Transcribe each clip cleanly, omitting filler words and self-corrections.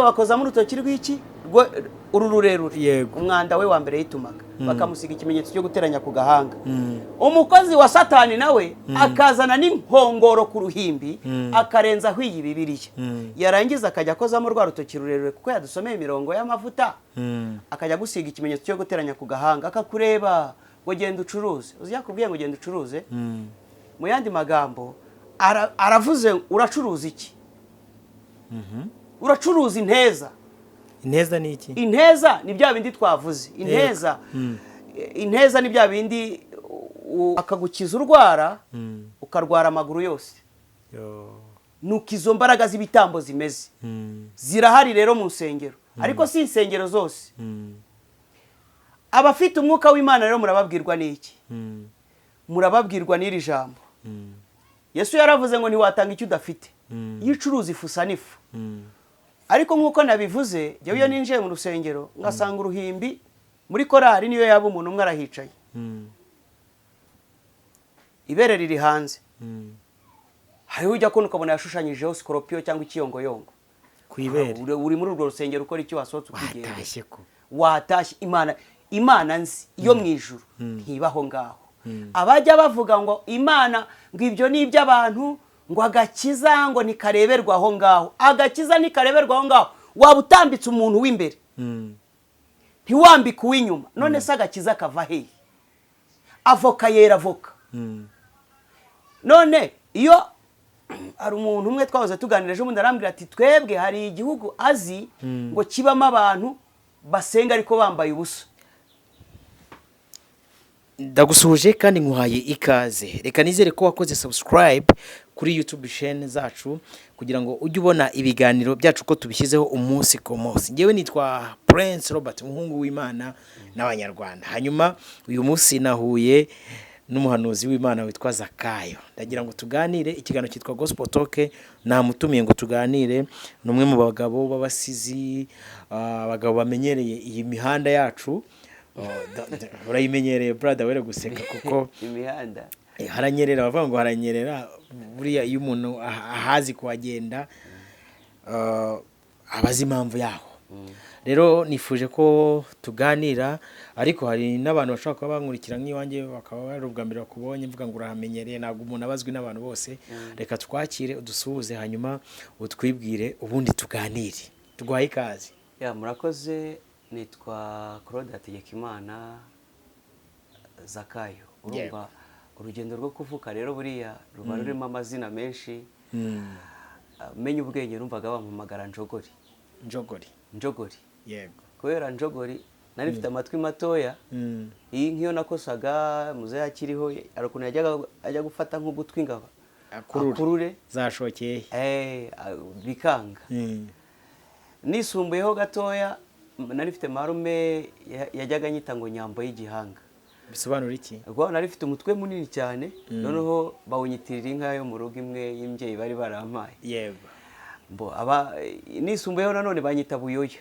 bakoza mu rutoki rw'iki uru rurerure umwanda we wa mbere yitumaga bakamusiga ikimenyetso cyo guteranya ku gahanga. Umukozi wa Satani nawe akazana n'impongoro ku ruhimbi akarenzaho iyi Bibiliya, yarangiza akajya akozamo rwa rutoki rurerure kuko yadusomeye imirongo y'amavuta, akajya gusiga ikimenyetso cyo guteranya ku gahanga, akakureba ngo genda ucuruze. Uzi yakubwiye ngo genda ucuruze, mu yandi magambo aravuze uracuruza iki? Uracuruza inteza. Inteza ni iki? Inteza ni bya bindi twavuze. Inteza ni bya bindi akagukiza urwara ukarwara amaguru yose. Nuko izo mbaraga z'ibitambo zimeze zirahari rero mu nsengero, ariko si insengero zose. Abafite umwuka w'Imana rero murababwirwa n'iki? Murababwirwa n'iri jambo. Yesu yaravuze ngo ntiwatanga icyo udafite. Yicuruza ifusa n'ifu. Ariko nk'uko nabivuze, jyewe iyo ninjiye mu rusengero ngasanga uruhimbi muri korari niyo yaba umuntu umwe arahicaye, ibere riri hanze, hariho ujya kubona ukabona yashushanyijeho sikorupiyo cyangwa ikiyongoyongo ku ibere. Uri muri urwo rusengero ukora icyo wasohotse ukigenda, watashye. Imana nzi iyo mu ijuru ntibaho ngaho. Abajya bavuga ngo Imana ngo ibyo ni iby'abantu, ngo agakiza ngo nikareberwa aho ngaho. Agakiza nikareberwa aho ngaho waba utambitse umuntu w'imbere, ntiwambike uw'inyuma. None se agakiza kava hehe? Avoka yera avoka. None iyo hari umuntu umwe twahoze tuganira ejo bundi arambwira ati twebwe hari igihugu azi ngo kibamo abantu basenga ariko bambaye ubusa. Ndagusuhuje kandi nkuhaye ikaze. Reka nizere ko wakoze subscribe kuri YouTube channel zacu kugira ngo ujye ubona ibiganiro byacu ko tubishyizeho umunsi ku munsi. Ngewe nitwa Prince Robert, umuhungu w'Imana n'abanyarwanda. Hanyuma uyu munsi nahuye n'umuhanuzi w'Imana witwa Zakayo. Ndagira ngo tuganire, ikiganiro cyitwa Gospel Talk. Namutumiye ngo tuganire n'umwe mu bagabo b'abasizi, abagabo bamenyereye iyi mihanda yacu. Urayimenyereye brother, were guseka kuko imihanda haranyerera, bavuga ngo haranyerera. Buriya iyo umuntu ahazi kuhagenda abazi impamvu yaho. Rero nifuje ko tuganira, ariko hari n'abantu bashaka kuba bankurikira nk'iwanjye bakaba bari ubwa mbere bakubonye mvuga ngo urahamenyereye. Ntabwo umuntu abazwi n'abantu bose. Reka twakire udusuhuze hanyuma utwibwire ubundi tuganire. Tugwaye ikaze. Murakoze. Nitwa Claude Hategekimana Zakayo. Urumva urugendo rwo kuvuka rero buriya ruba rurimo amazina menshi. Menye ubwenge numvaga bampamagara Njogori. Yego. Kubera Njogori nari mfite amatwi matoya. Iyi nkiyo nakosaga muze yakiriho arukuntu ajya gufata nk'ugutwi ngaba akurure zashokeye bikanga. Nisumbuyeho gatoya nari mfite marume yajyaga nyita ngo nyambo y'igihanga. Bisobanura iki? Ubwo nari mfite umutwe munini cyane, noneho bawunyitirira inka yo mu rugo imwe y'imbyeyi bari barampaye. Yego. Mbo nisumbuyeho nanone banyita Buyoya,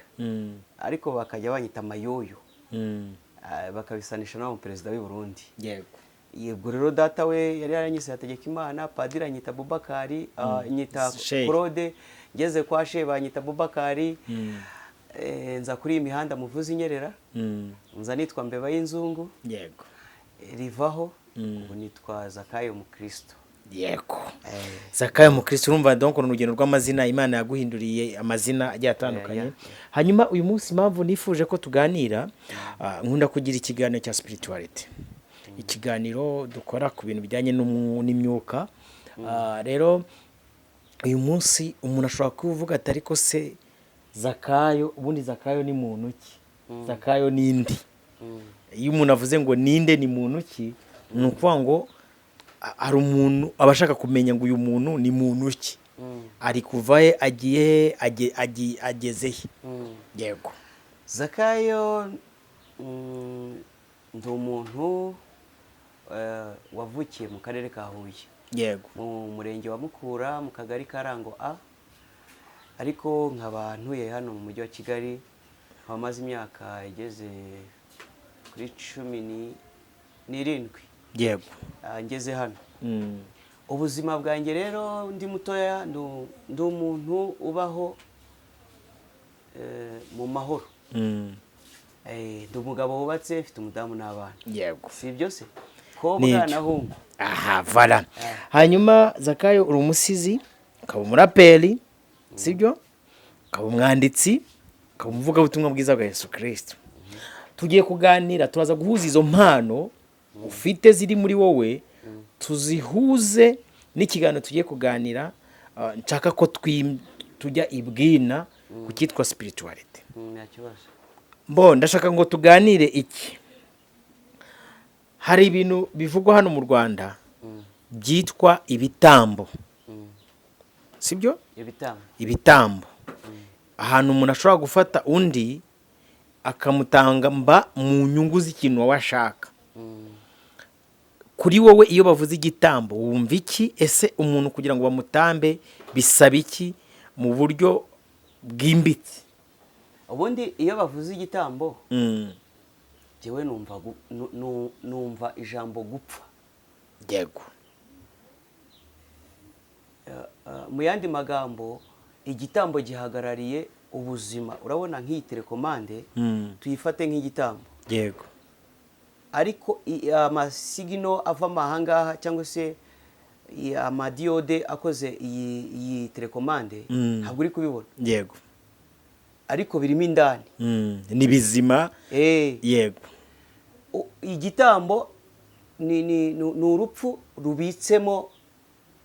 ariko bakajya banyita Mayoyo, bakabisanisha n'uwo perezida w'i Burundi. Yego rero data we yari yaranyise Hategekimana, padiri anyita Bubakari, nyita Claude, ngeze kwa she banyita Bubakari. Nza kuri imihanda muvuzi inyerera, nza nitwa Mbeba y'inzungu. Yego. Rivaho ubu nitwa Zakayo Mukristo. Yego. Zakayo Mukristo. Urumva donc urugendo rw'amazina Imana yaguhinduriye amazina agiye atandukanye. Hanyuma uyu munsi impamvu nifuje ko tuganira, nkunda kugira ikiganiro cya spirituality. Ikiganiro dukora ku bintu bijyanye n'imyuka. Rero uyu munsi umuntu ashobora kuvuga ati ariko se Zakayo, ubundi Zakayo ni muntu ki? Zakayo ni indi. Iyo umuntu avuze ngo ninde ni muntu ki, ni ukuvuga ngo hari umuntu abashaka kumenya ngo uyu muntu ni muntu ki, ari kuvaye agiye ageze he. Yego. Zakayo ndi umuntu wavukiye mu karere ka Huye. Yego. Mu murenge wa Mukura mu kagari Karango A, ariko nk'abantu hano mu mujyi wa Kigali bamaze imyaka igeze kuri 17. Yego. Ngeze hano. Ubuzima bwanjye rero ndi mutoya, ndi umuntu ubaho mu mahoro. Ndi umugabo wubatse mfite umudamu n'abana. Yego. Si ibyo se ko mwana hungu. Aha vala. Hanyuma Zakayo uri umusizi, ukaba umuraperi, sibyo? Ukaba umwanditsi, ukaba umuvuga ubutumwa bwiza bwa Yesu Kristo. Tugiye kuganira, turaza guhuza izo mpano ufite ziri muri wowe, tuzihuze n'ikiganiro tugiye kuganira. Nshaka ko tujya ibwina ku cyitwa spirituality. Ndashaka ngo tuganire iki. Hari ibintu bivugwa hano mu Rwanda byitwa ibitambo. Sibyo? Ibitambo. Ahantu umuntu ashobora gufata undi akamutanga mba mu nyungu z'ikintu washaka. Kuri wowe iyo bavuze igitambo wumva iki? Ese umuntu kugira ngo bamutambe bisaba iki mu buryo bwimbitse? Ubundi iyo bavuze igitambo jewe numva ijambo gupfa. Yego. Mu yandi magambo igitambo gihagarariye ubuzima. Urabona nk'iyi telekomande tuyifate nk'igitambo. Yego. Ariko amasigino ava mahangaha cyangwa se amadiyode akoze iyi telekomande ntabwo uri kubibona. Yego. Ariko birimo indani. Ni bizima. Yego. Igitambo ni urupfu rubitsemo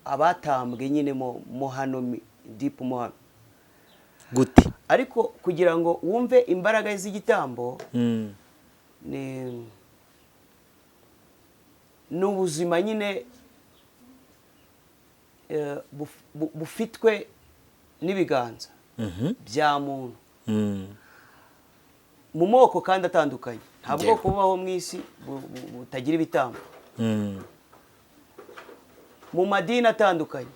abatambwe nyine mo hano deep mo hano. Gute? Ariko kugira ngo wumve imbaraga z'igitambo ni ubuzima nyine bufitwe n'ibiganza bya muntu mu moko kandi atandukanye. Ntabwo kubaho mu isi butagira ibitambo. Mu madini atandukanye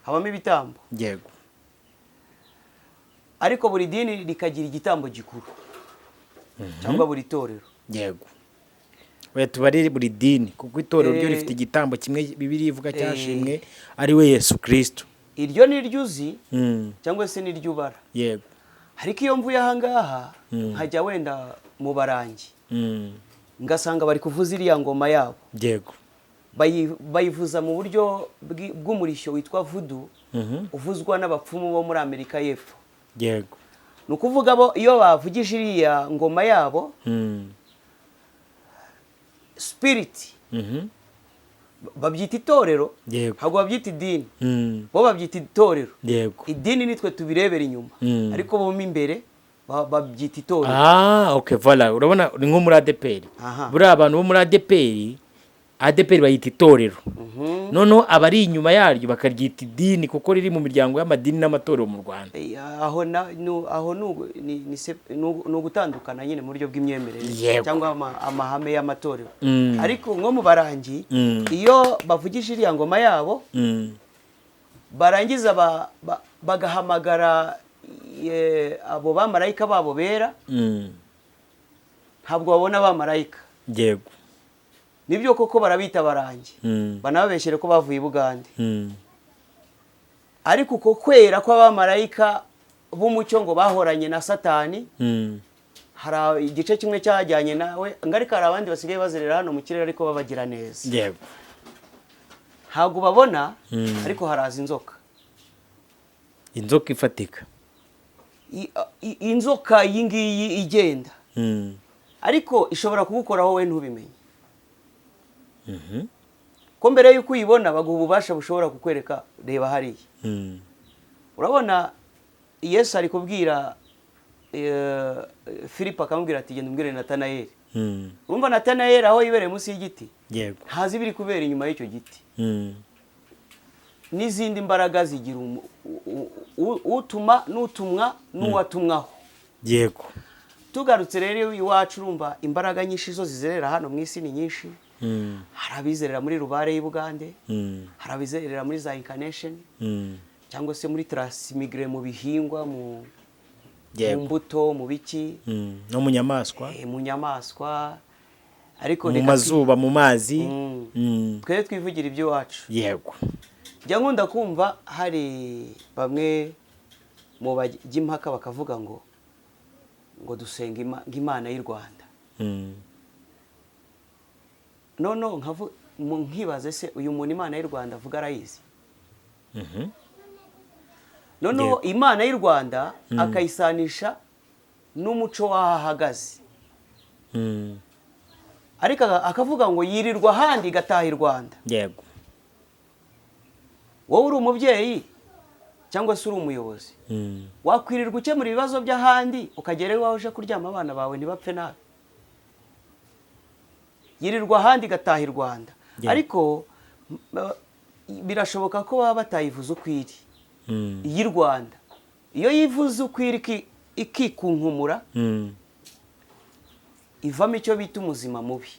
habamo ibitambo. Yego. Ariko buri dini rikagira igitambo gikuru cyangwa buri torero. Yego. Oya tubarire buri dini kuko itorero ryo rifite igitambo kimwe Bibiliya ivuga cyashimwe ari we Yesu Kristo. Iryo ni ryuzi cyangwa se ni ryubara. Yego. Ariko iyo mvuye aha ngaha nkajya wenda mu barangi ngasanga bari kuvuza iriya ngoma yabo. Yego. Bayivuza mu buryo bw'umurishyo witwa vudu uvuzwa n'abapfumu bo muri Amerika y'Epfo. Yego. Nukuvuga bo iyo bavugije iriya ngoma yabo spirit babyita itorero. Ntabwo babyita idini. Bo babyita itorero. Yego. Idini nitwe tubirebera inyuma. Ariko bo mo imbere babyita itorero. Okay, voilà. Urabona ni nko muri ADPR. Buri abantu bo muri ADPR bayita itorero. Noneho abari inyuma yaryo bakaryita idini kuko riri mu miryango y'amadini n'amatorero mu Rwanda. Aho ni ugutandukana nyine mu buryo bw'imyemerere cyangwa amahame y'amatorero. Ariko nko mu barangi iyo bavugije iriya ngoma yabo barangiza bagahamagara abo bamarayika babo bera ntabwo babona abamarayika. Yego. Nibyo koko barabita barangi banababeshere ko bavuye i Bugande. Ariko uko kwera kw'abamarayika b'umucyo ngo bahoranye na Satani hari igice kimwe cyajyanye nawe ngarika hari abandi basigaye bazerera hano mu kirere ariko babagira neza. Yego. Ntabwo babona ariko haraza inzoka. Inzoka ifatika. Inzoka yingiyi igenda. Ariko ishobora kugukoraho we ntubimenye. Ko mbere yuko uyibona baguha ububasha bushobora kukwereka reba hariya. Urabona Yesu ari kubwira Filipo akamubwira ati genda umbwire Natanayeli. Urumva Natanayeli aho yibereye munsi y'igiti. Yego. Ntazi biri kubera inyuma y'icyo giti. N'izindi mbaraga zigira utuma n'utumwa n'uwatumwaho. Yego. Tugarutse rero iwacu urumva imbaraga nyinshi zo zizerera hano mu isi ni nyinshi. Hari abizerera muri Rubare y'u Bugande. Hari abizerera muri za Incarnation. Cyangwa se muri Transmigre mu bihingwa mu mbuto mu biki no mu nyamaswa. Mu nyamaswa ariko mu mazuba mu mazi. Twe twivugira ibyo wacu. Yego. Jya nkunda kumva hari bamwe mu bajya impaka bakavuga ngo ngo dusenga Imana y'u Rwanda. None nkibaze se uyu muntu Imana y'u Rwanda avuga arayizi? None Imana y'u Rwanda akayisanisha n'umuco wahahagaze, ariko akavuga ngo yirirwa ahandi igataha i Rwanda. Yego. Wowe uri umubyeyi cyangwa se uri umuyobozi, wakwirirwa ukemura ibibazo by'ahandi ukagera iwawe uje kuryama abana bawe ntibapfe nabi? Yirirwa ahandi igataha i Rwanda. Ariko birashoboka ko baba batayivuze ukwiri iy'i Rwanda. Iyo yivuze ukwiri ikikunkumura, ivamo icyo bita umuzima mubi.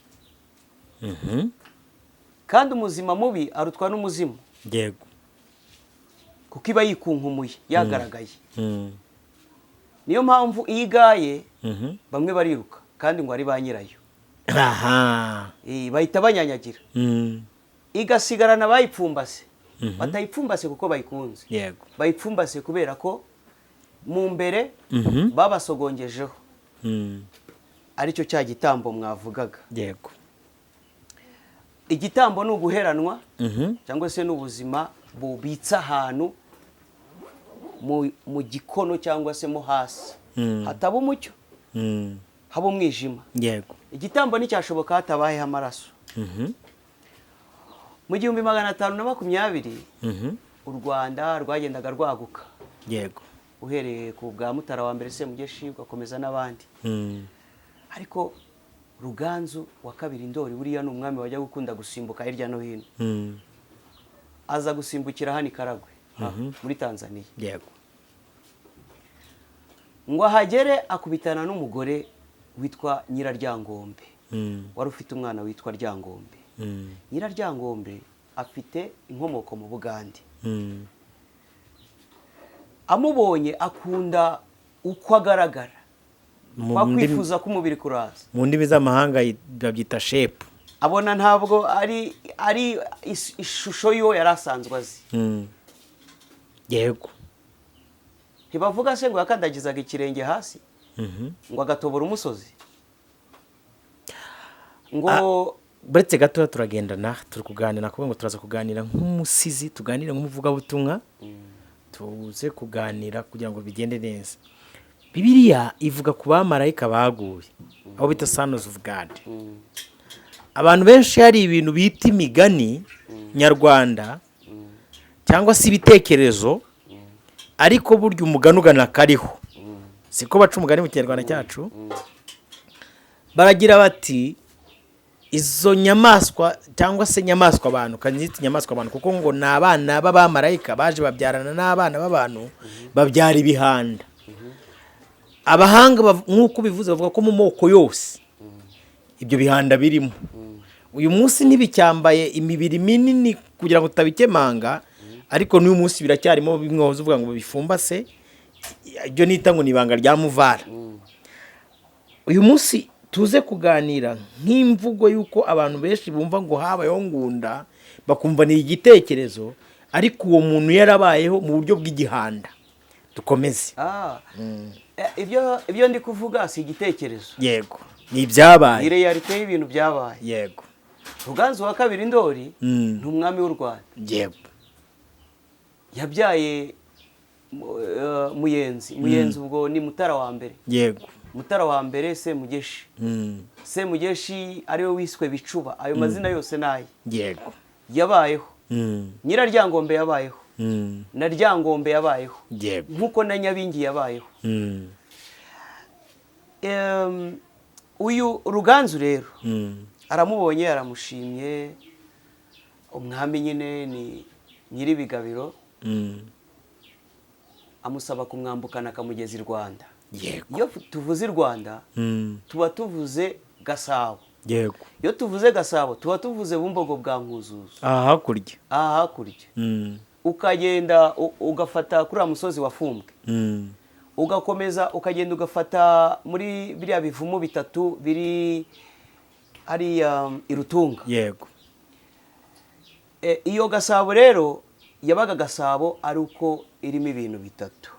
Kandi umuzima mubi arutwa n'umuzimu. Yego. Kuko iba yikunkumuye yagaragaye. Niyo mpamvu iyo igaye bamwe bariruka kandi ngo ari ba nyirayo. Bahita banyanyagira. Igasigarana bayipfumbase. Batayipfumbase kuko bayikunze. Yego. Bayipfumbase kubera ko mu mbere babasogongejeho. Aricyo cya gitambo mwavugaga. Yego. Igitambo ni uguheranwa cyangwa se n'ubuzima bubitsa ahantu mu gikono cyangwa se mo hasi hataba umucyo, haba umwijima. Yego. Igitambo nticyashoboka hatabayeho amaraso. Mu 1520 u Rwanda rwagendaga rwaguka. Yego. Uhereye ku bwa Mutara wa mbere Semugeshi ugakomeza n'abandi. Ariko Ruganzu wa kabiri Ndoli buriya ni umwami wajya gukunda gusimbuka hirya no hino. Aza gusimbukira hano i Karagwe muri Tanzania. Yego. Ngo ahagere akubitana n'umugore witwa Nyiraryangombe. Wari ufite umwana witwa Ryangombe. Nyiraryangombe afite inkomoko mu Bugande. Amubonye akunda uko agaragara, wakwifuza ko umubiri kuraza. Mu ndimi z'amahanga babyita shape. Abona ntabwo ari ishusho yo yarasanzwe azi. Yego. Ntibavuga se ngo yakandagizaga ikirenge hasi ngo agatobora umusozi. Ngo buretse gato turagendana turi kuganira kuko ngo turaza kuganira nk'umusizi, tuganira nk'umuvugabutumwa, tuze kuganira kugira ngo bigende neza. Bibiliya ivuga ku bamarayika baguye, aho bita sons of God. Abantu benshi hari ibintu bita imigani nyarwanda cyangwa se ibitekerezo, ariko burya umugani ugana kariho. Siko baca umugani mu Kinyarwanda cyacu. Baragira bati izo nyamaswa cyangwa se nyamaswa abantu, kanzita nyamaswa abantu kuko ngo nabana b'abamarayika baje babyarana n'abana b'abantu babyara ibihanda. Abahanga nk'uko bivuze bavuga ko mu moko yose ibyo bihanda birimo. Uyu munsi ntibicyambaye imibiri minini kugira ngo utabikemanga, ariko n'uyu munsi biracyarimo bimwe uvuga ngo bifumbase. Ibyo nita ngo ni ibanga rya Muvara. Uyu munsi tuze kuganira nk'imvugo yuko abantu benshi bumva ngo habayeho Ngunda, bakumva ni igitekerezo, ariko uwo muntu yarabayeho mu buryo bw'igihanda. Dukomeze. Ibyo ndi kuvuga si igitekerezo. Yego. Ni ibyabaye. Ni realite y'ibintu byabaye. Yego. Ruganzu wa kabiri Ndoli ni umwami w'u Rwanda. Yego. Yabyaye Muyenzi. Muyenzi ubwo ni Mutara wa mbere. Yego. Mutara wa mbere Semugeshi. Semugeshi ariwe wiswe Bicuba. Ayo mazina yose naye. Yego. Yabayeho. Nyiraryangombe yabayeho. Na Ryangombe yabayeho. Yego. Nkuko na Nyabingi yabayeho. Uyu Ruganzu rero aramubonye, aramushimye. Umwami nyine ni Nyiribigabiro. Amusaba kumwambukana akamugeza i Rwanda. Yego. Iyo tuvuze i Rwanda tuba tuvuze Gasabo. Yego. Iyo tuvuze Gasabo tuba tuvuze Bumbogo bwa Nkuzuzu. Aha hakurya. Aha hakurya. Ukagenda ugafata kuri musozi wa Fumbwe. Ugakomeza ukagenda ugafata muri biriya bivumo bitatu biri ari Irutunga. Yego. Iyo Gasabo rero yabaga Gasabo ari uko irimo ibintu bitatu.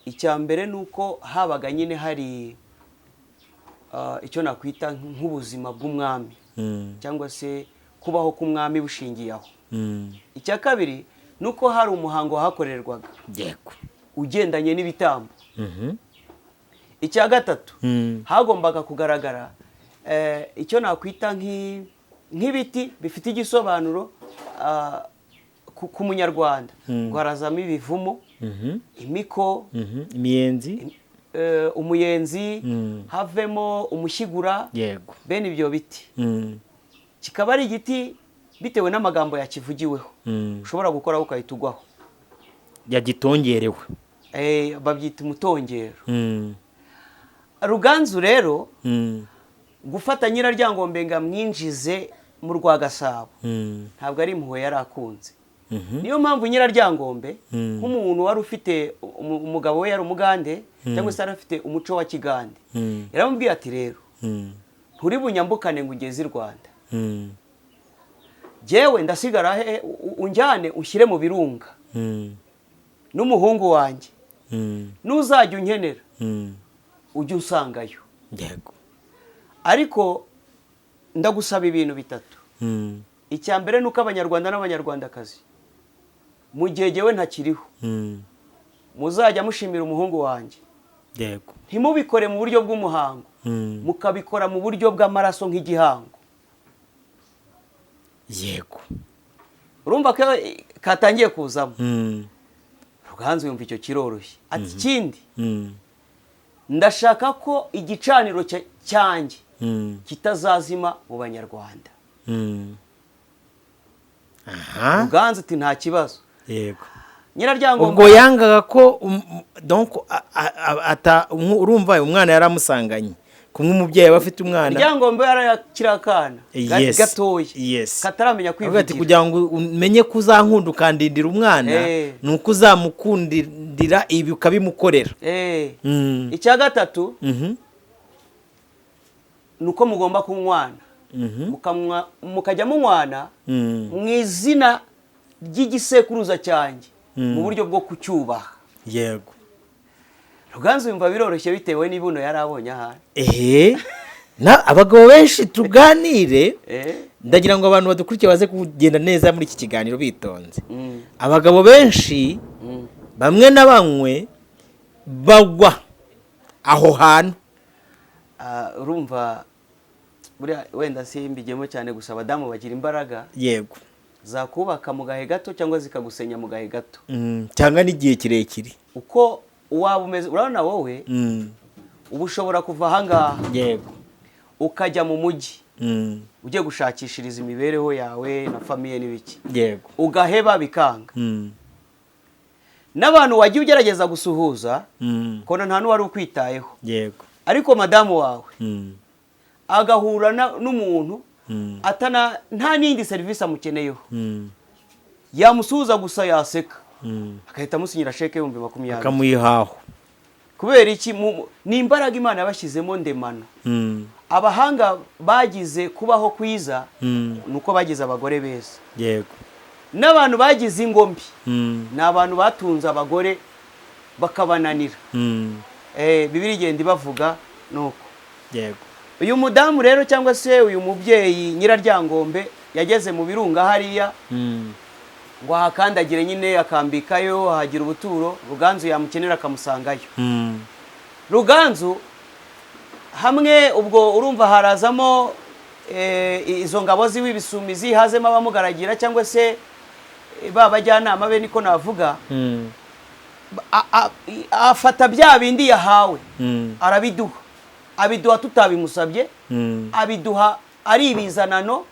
icya mbere nuko habaga nyine hari icyo nakwita nk'ubuzima bw'umwami cyangwa se kubaho k'umwami bushingiye aho. Icya kabiri nuko hari umuhango wahakorerwaga ugendanye n'ibitambo. Icya gatatu hagombaga kugaragara icyo nakwita nk'ibiti bifite igisobanuro ku munyarwanda, ngo harazamo ibivumo, imiko, imiyenzi, umuyenzi, havemo umushyigura, bene ibyo biti. Kikaba ari igiti bitewe n'amagambo yakivugiweho ushobora gukoraho ukahita ugwaho, yagitongerewe, babyita umutongero. Ruganzu rero gufata Nyiraryangombe ngo amwinjize mu Rwagasabo ntabwo ari impuhwe yari akunze. Niyo mpamvu Nyiraryangombe nk'umuntu wari ufite umugabo we yari umugande cyangwa se afite umuco wa kigande, yaramubwiye ati rero nturi bunyambukane ngo ugeze i Rwanda, jewe ndasigara unjyane ushyire mu birunga n'umuhungu wanjye, n'uzajya unkenera ujye usangayo. Ariko ndagusaba ibintu bitatu. Icya mbere nuko Abanyarwanda n'Abanyarwandakazi mu gihe jyewe ntakiriho muzajya mushimira umuhungu wanjye, ntimubikore mu buryo bw'umuhango, mukabikora mu buryo bw'amaraso nk'igihango. Urumva ko katangiye kuzamo. Ruganzu yumva icyo kiroroshye. Ati ikindi ndashaka ko igicaniro cyanjye kitazazima mu Banyarwanda. Ruganzu ati nta kibazo. Nyiraryangombe ubwo yangaga ko donc urumva umwana yaramusanganye kumwe umubyeyi aba afite umwana. Nyiraryangombe yarakira akana gatoya kataramenya kwivugira. Ati kugira ngo umenye ko uzankunda ukandindira umwana nuko uzamukundira ibi ukabimukorera. Icya gatatu nuko mugomba kunywana, mukajya munywana mu izina ry'igisekuruza cyanjye mu buryo bwo kucyubaha. Ruganzu yumva biroroshye bitewe n'ibuno yari abonye ahari. Abagabo benshi tuganire, ndagira ngo abantu badukurikiye baze kugenda neza muri iki kiganiro bitonze. Abagabo benshi bamwe na bamwe bagwa aho hantu. Urumva wenda simbigemo cyane, gusa abadamu bagira imbaraga zakubaka mu gahe gato cyangwa zikagusenya mu gahe gato cyangwa n'igihe kirekire. Uko waba umeze, urabona wowe ubu ushobora kuva ahangaha ukajya mu mujyi ugiye gushakishiriza imibereho yawe na famiye n'ibiki, ugaheba bikanga. N'abantu wagiye ugerageza gusuhuza kona nta n'uwari ukwitayeho, ariko madamu wawe agahura n'umuntu nta n'indi serivisi amukeneyeho, yamusuhuza gusa yaseka akahita amusinyira sheke y'ibihumbi 20 akamuyihaho. Kubera iki? Ni imbaraga Imana yabashyizemo ndemana. Abahanga bagize kubaho kwiza nuko bagize abagore beza. N'abantu bagize ingombi ni abantu batunze abagore bakabananira. Bibiri igenda ibavuga nuko. Uyu mudamu rero cyangwa se uyu mubyeyi Nyiraryangombe yageze mu birunga hariya ngo ahakandagire nyine akambikayo, ahagira ubuturo. Ruganzu yamukenera akamusangayo. Ruganzu hamwe ubwo urumva harazamo izo ngabo z'ibisumizi, hazemo abamugaragira cyangwa se babajyanama be niko navuga. Afata bya bindi yahawe arabiduha, abiduha tutabimusabye, abiduha ari ibizanano.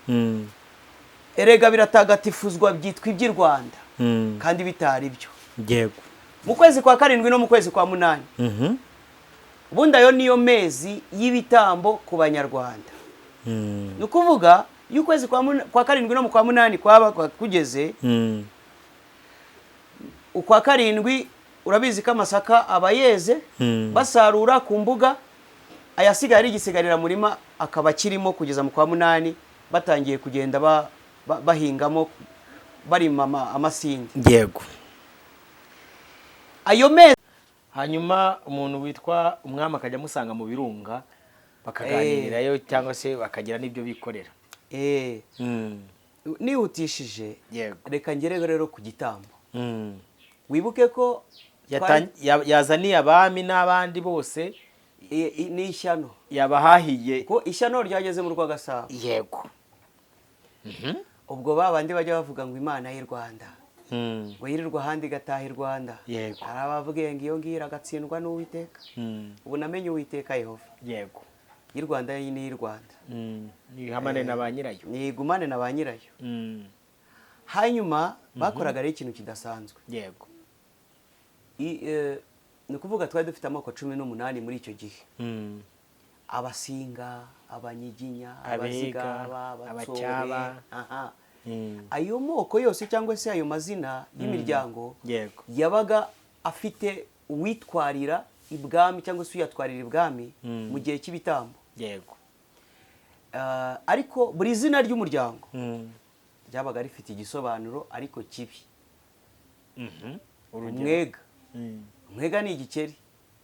Erega biratagatifuzwa byitwa iby'i Rwanda kandi bitari byo. Mu kwezi kwa 7 no mu kwezi kwa 8 ubundi ayo niyo mezi y'ibitambo ku Banyarwanda. Ni ukuvuga y'ukwezi kwa 7 no mu kwa 8 kwaba kugeze, ukwa 7 urabizi ko amasaka abayeze basarura ku mbuga, ayasigaye ari igisigarira murima akaba kirimo kugeza mu kwa 8 batangiye kugenda bahingamo barima amasinde. Yego. Ayo mezi hanyuma umuntu witwa umwami akajya amusanga mu birunga bakaganirirayo cyangwa se bakagira n'ibyo bikorera. nihutishije Yego. reka ngere rero ku gitambo. Wibuke ko yazaniye abami n'abandi bose ni ishyano yabahahiye ko ishyano ryageze mu Rwagasabo. yego. ubwo babandi bajya bavuga ngo Imana y'u Rwanda ngo yirirwa ahandi igataha i Rwanda. Yego. hari abavuga ngo iyo ngiyo iragatsindwa n'Uwiteka. ubu namenye Uwiteka Yehova. Yego. y'u Rwanda ni y'u Rwanda. nihamane na ba nyirayo. nigumane na ba nyirayo. hanyuma bakoraga ari ikintu kidasanzwe. Yego. ni ukuvuga twari dufite amoko 18 muri icyo gihe. Abasinga, Abanyiginya, Abazigaba, Abacyaba. ayo moko yose cyangwa se ayo mazina y'imiryango Yego. yabaga afite uwitwarira ibwami cyangwa se uyatwarira ibwami mu gihe cy'ibitambo. Yego. ariko buri zina ry'umuryango ryabaga rifite igisobanuro ariko kibi. Umwega. Umwega ni igikeri.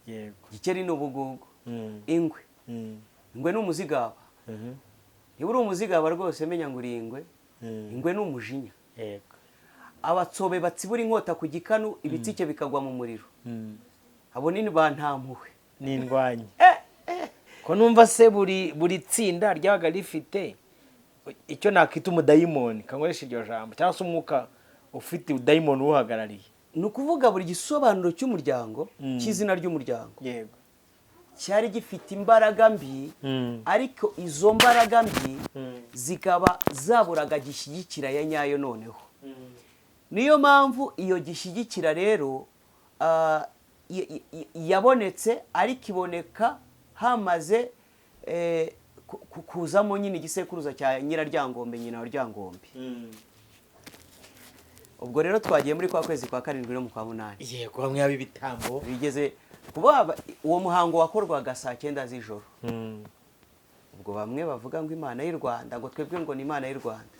Yego. Igikeri ni ubugugu. Ingwe. Ingwe ni umuzigaba. niba uri umuzigaba rwose menya ngo uri ingwe. Ingwe ni umujinya. Yego. Abatsobe batsibura inkota ku gikanu ibitsike bikagwa mu muriro. abo ni bantampuhwe. ni indwanyi. ko numva se buri tsinda ryabaga rifite icyo nakita umudayimoni, kankoresha iryo jambo, cyangwa se umwuka ufite udayimoni uhagarariye. ni ukuvuga buri gisobanuro cy'umuryango cy'izina ry'umuryango. Yego. cyari gifite imbaraga mbi, ariko izo mbaraga mbi zikaba zaburaga gishyigikira ya nyayo. noneho niyo mpamvu iyo gishyigikira rero yabonetse, ariko iboneka hamaze kuzamo nyine igisekuruza cya Nyiraryangombe, nyina wa Ryangombe. ubwo rero twagiye muri kwa kwezi kwa 7 no mu kwa 8. Yego. hamwe y'abitambo bigeze kuba uwo muhango wakorwaga saa 9 z'ijoro. ubwo bamwe bavuga ngo Imana y'u Rwanda, ngo twebwe ngo ni Imana y'u Rwanda.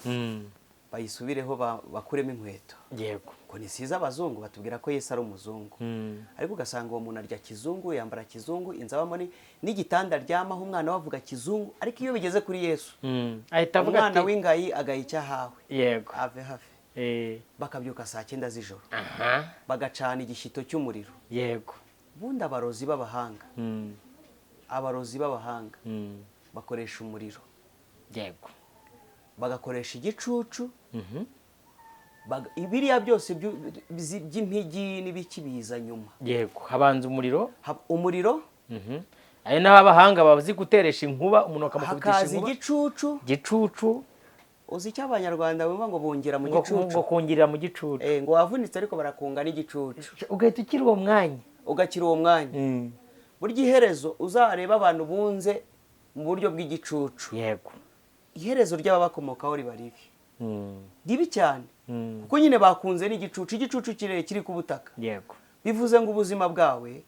bayisubireho bakuremo inkweto. Yego. ngo nisize abazungu batubwira ko Yesu ari umuzungu. ariko ugasanga uwo muntu arya kizungu, yambara kizungu, inzabamo n'igitanda aryamaho umwana wavuga kizungu, ariko iyo bigeze kuri Yesu ahita avuga ati umwana w'ingayi agayica ahawe. Yego. ave hafi. bakabyuka saa 9 z'ijoro. bagacana igishyito cy'umuriro. Yego. ubundi abarozi b'abahanga bakoresha umuriro. Yego. bagakoresha igicucu. ibiriya byose by'impigi n'ibiki biza nyuma. Yego. habanza umuriro. umuriro. ari naho abahanga bazi guteresha inkuba, umuntu akamukubitisha inkuba. hakaza igicucu. uzi icyo Abanyarwanda bumva ngo bongera mu gicucu. ngo kongera mu gicucu. ngo wavunitse ariko barakunga n'igicucu. ugahita ukira uwo mwanya. ugakira uwo mwanya. burya iherezo uzareba abantu bunze mu buryo bw'igicucu. Yego. iherezo ry'ababakomokaho riba ribi. ribi cyane. kuko nyine bakunze n'igicucu. igicucu kiri ku butaka. Yego. bivuze ngo ubuzima bwawe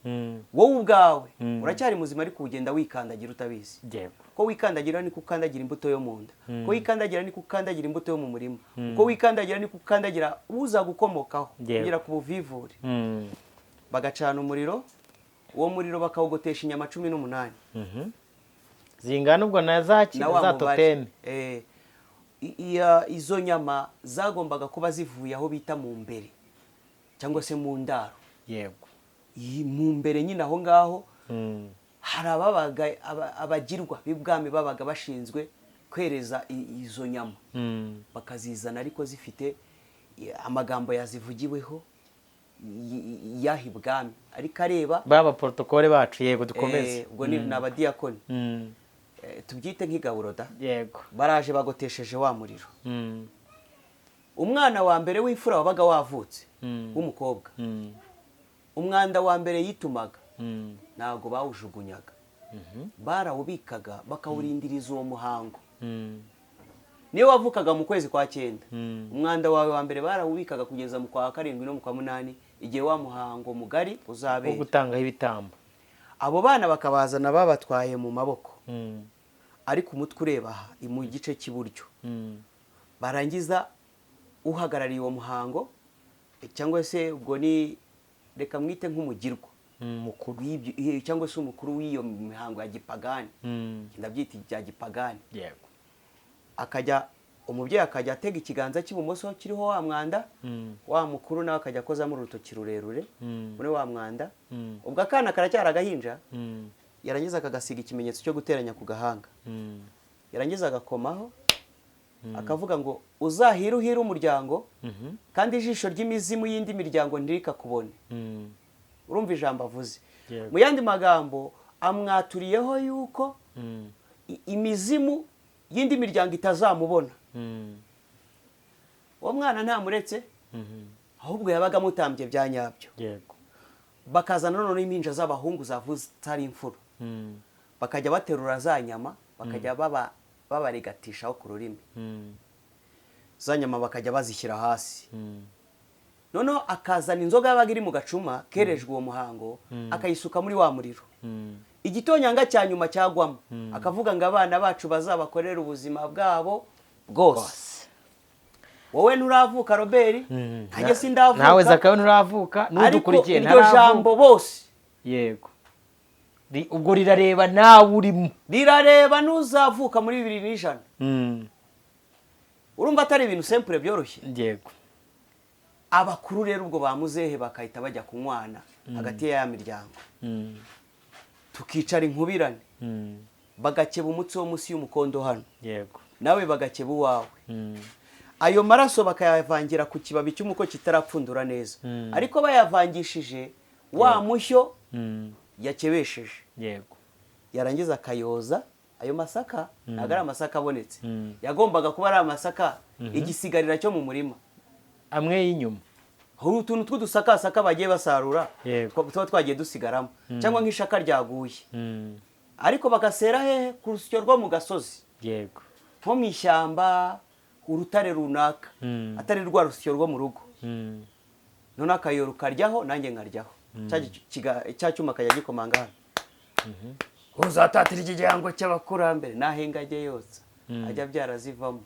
wowe ubwawe uracyari muzima, ariko ugenda wikandagira utabizi. Yego. ko wikandagira niko ukandagira imbuto yo mu nda. ko wikandagira niko ukandagira imbuto yo mu murima. ko wikandagira niko ukandagira uza gukomokaho kugera ku buvivure. bagacana umuriro. uwo muriro bakawugotesha inyama 18. zingana ubwo na za toteme. izo nyama zagombaga kuba zivuye aho bita mu mbere cyangwa se mu ndaro. Yego. mu mbere nyine aho ngaho hari abagirwa b'ibwami babaga bashinzwe kwereza izo nyama. bakazizana ariko zifite amagambo yazivugiweho yaha ibwami, ariko areba baba protokole bacu. Yego. dukomeze. ubwo ni abadiyakoni. tubyite nk'igaburo da. Yego. baraje bagotesheje wa muriro. umwana wa mbere w'imfura wabaga wavutse w'umukobwa, umwanda wa mbere yitumaga ntabwo bawujugunyaga. barawubikaga bakawurindiriza uwo muhango. niyo wavukaga mu kwezi kwa 9, umwanda wawe wa mbere barawubikaga kugeza mu kwa 7 no mu kwa 8, igihe wa muhango mugari uzabera wo gutangaho ibitambo. abo bana bakabazana babatwaye mu maboko, ariko umutwe ureba mu gice cy'iburyo. barangiza uhagarariye uwo muhango, cyangwa se ubwo ni reka mwite nk'umugirwa. mukuru cyangwa se umukuru w'iyo mihango ya gipagani, ndabyita bya gipagani. yego umubyeyi akajya atega ikiganza cy'ibumoso kiriho wa mwanda, wa mukuru nawe akajya akozamo urutoki rurerure muri wa mwanda. ubwo akana karacyari agahinja, yarangiza akagasiga ikimenyetso cyo guteranya ku gahanga, yarangiza agakomaho akavuga ngo uzahire uhire umuryango, kandi ijisho ry'imizimu y'indi miryango ntirikakubone. urumva ijambo avuze? mu yandi magambo amwaturiyeho yuko imizimu y'indi miryango itazamubona. uwo mwana ntamuretse, ahubwo yabaga amutambye bya nyabyo. bakazana noneho impinja z'abahungu zavuze zitari imfura, bakajya baterura za nyama, bakajya babarigatishaho ku rurimi, za nyama bakajya bazishyira hasi. noneho akazana inzoga yabaga iri mu gacuma kerejwe uwo muhango, akayisuka muri wa muriro. igitonyanga cya nyuma cyagwamo, akavuga ngo abana bacu bazabakorera ubuzima bwabo bwose. wowe nturavuka Robert, nanjye sindavuka, nawe Zakayo nturavuka, n'udukurikiye ntaravuka. iryo jambo bose yego ubwo rirareba nawe urimo, rirareba n'uzavuka muri 2001. urumva atari ibintu simple byoroshye. yego abakuru rero ubwo bamuzehe bakahita bajya kunywana hagati ya miryango, tukicara inkubirane, bagakeba umutsi wo munsi y'umukondo hano, yego nawe bagakeba uwawe. ayo maraso bakayavangira ku kibabi cy'umuko kitarapfundura neza, ariko bayavangishije wa mushyo yakebesheje. yego yarangiza akayoza ayo masaka. ntabwo ari amasaka abonetse, yagombaga kuba ari amasaka igisigarira cyo mu murima, amwe y'inyuma. hari utuntu tw'udusakasaka bagiye basarura, tuba twagiye dusigaramo, cyangwa nk'ishaka ryaguye. ariko bagasera hehe? ku rusyo rwo mu gasozi, yego nko mu ishyamba, urutare runaka, atari rwa rusyo rwo mu rugo. none akayoro karyaho, nanjye nkaryaho, cya cyuma kajya gikomanga hano. uzatatira igihango cy'abakurambere, nahenga ajye yotsa, ajya byarazivamo,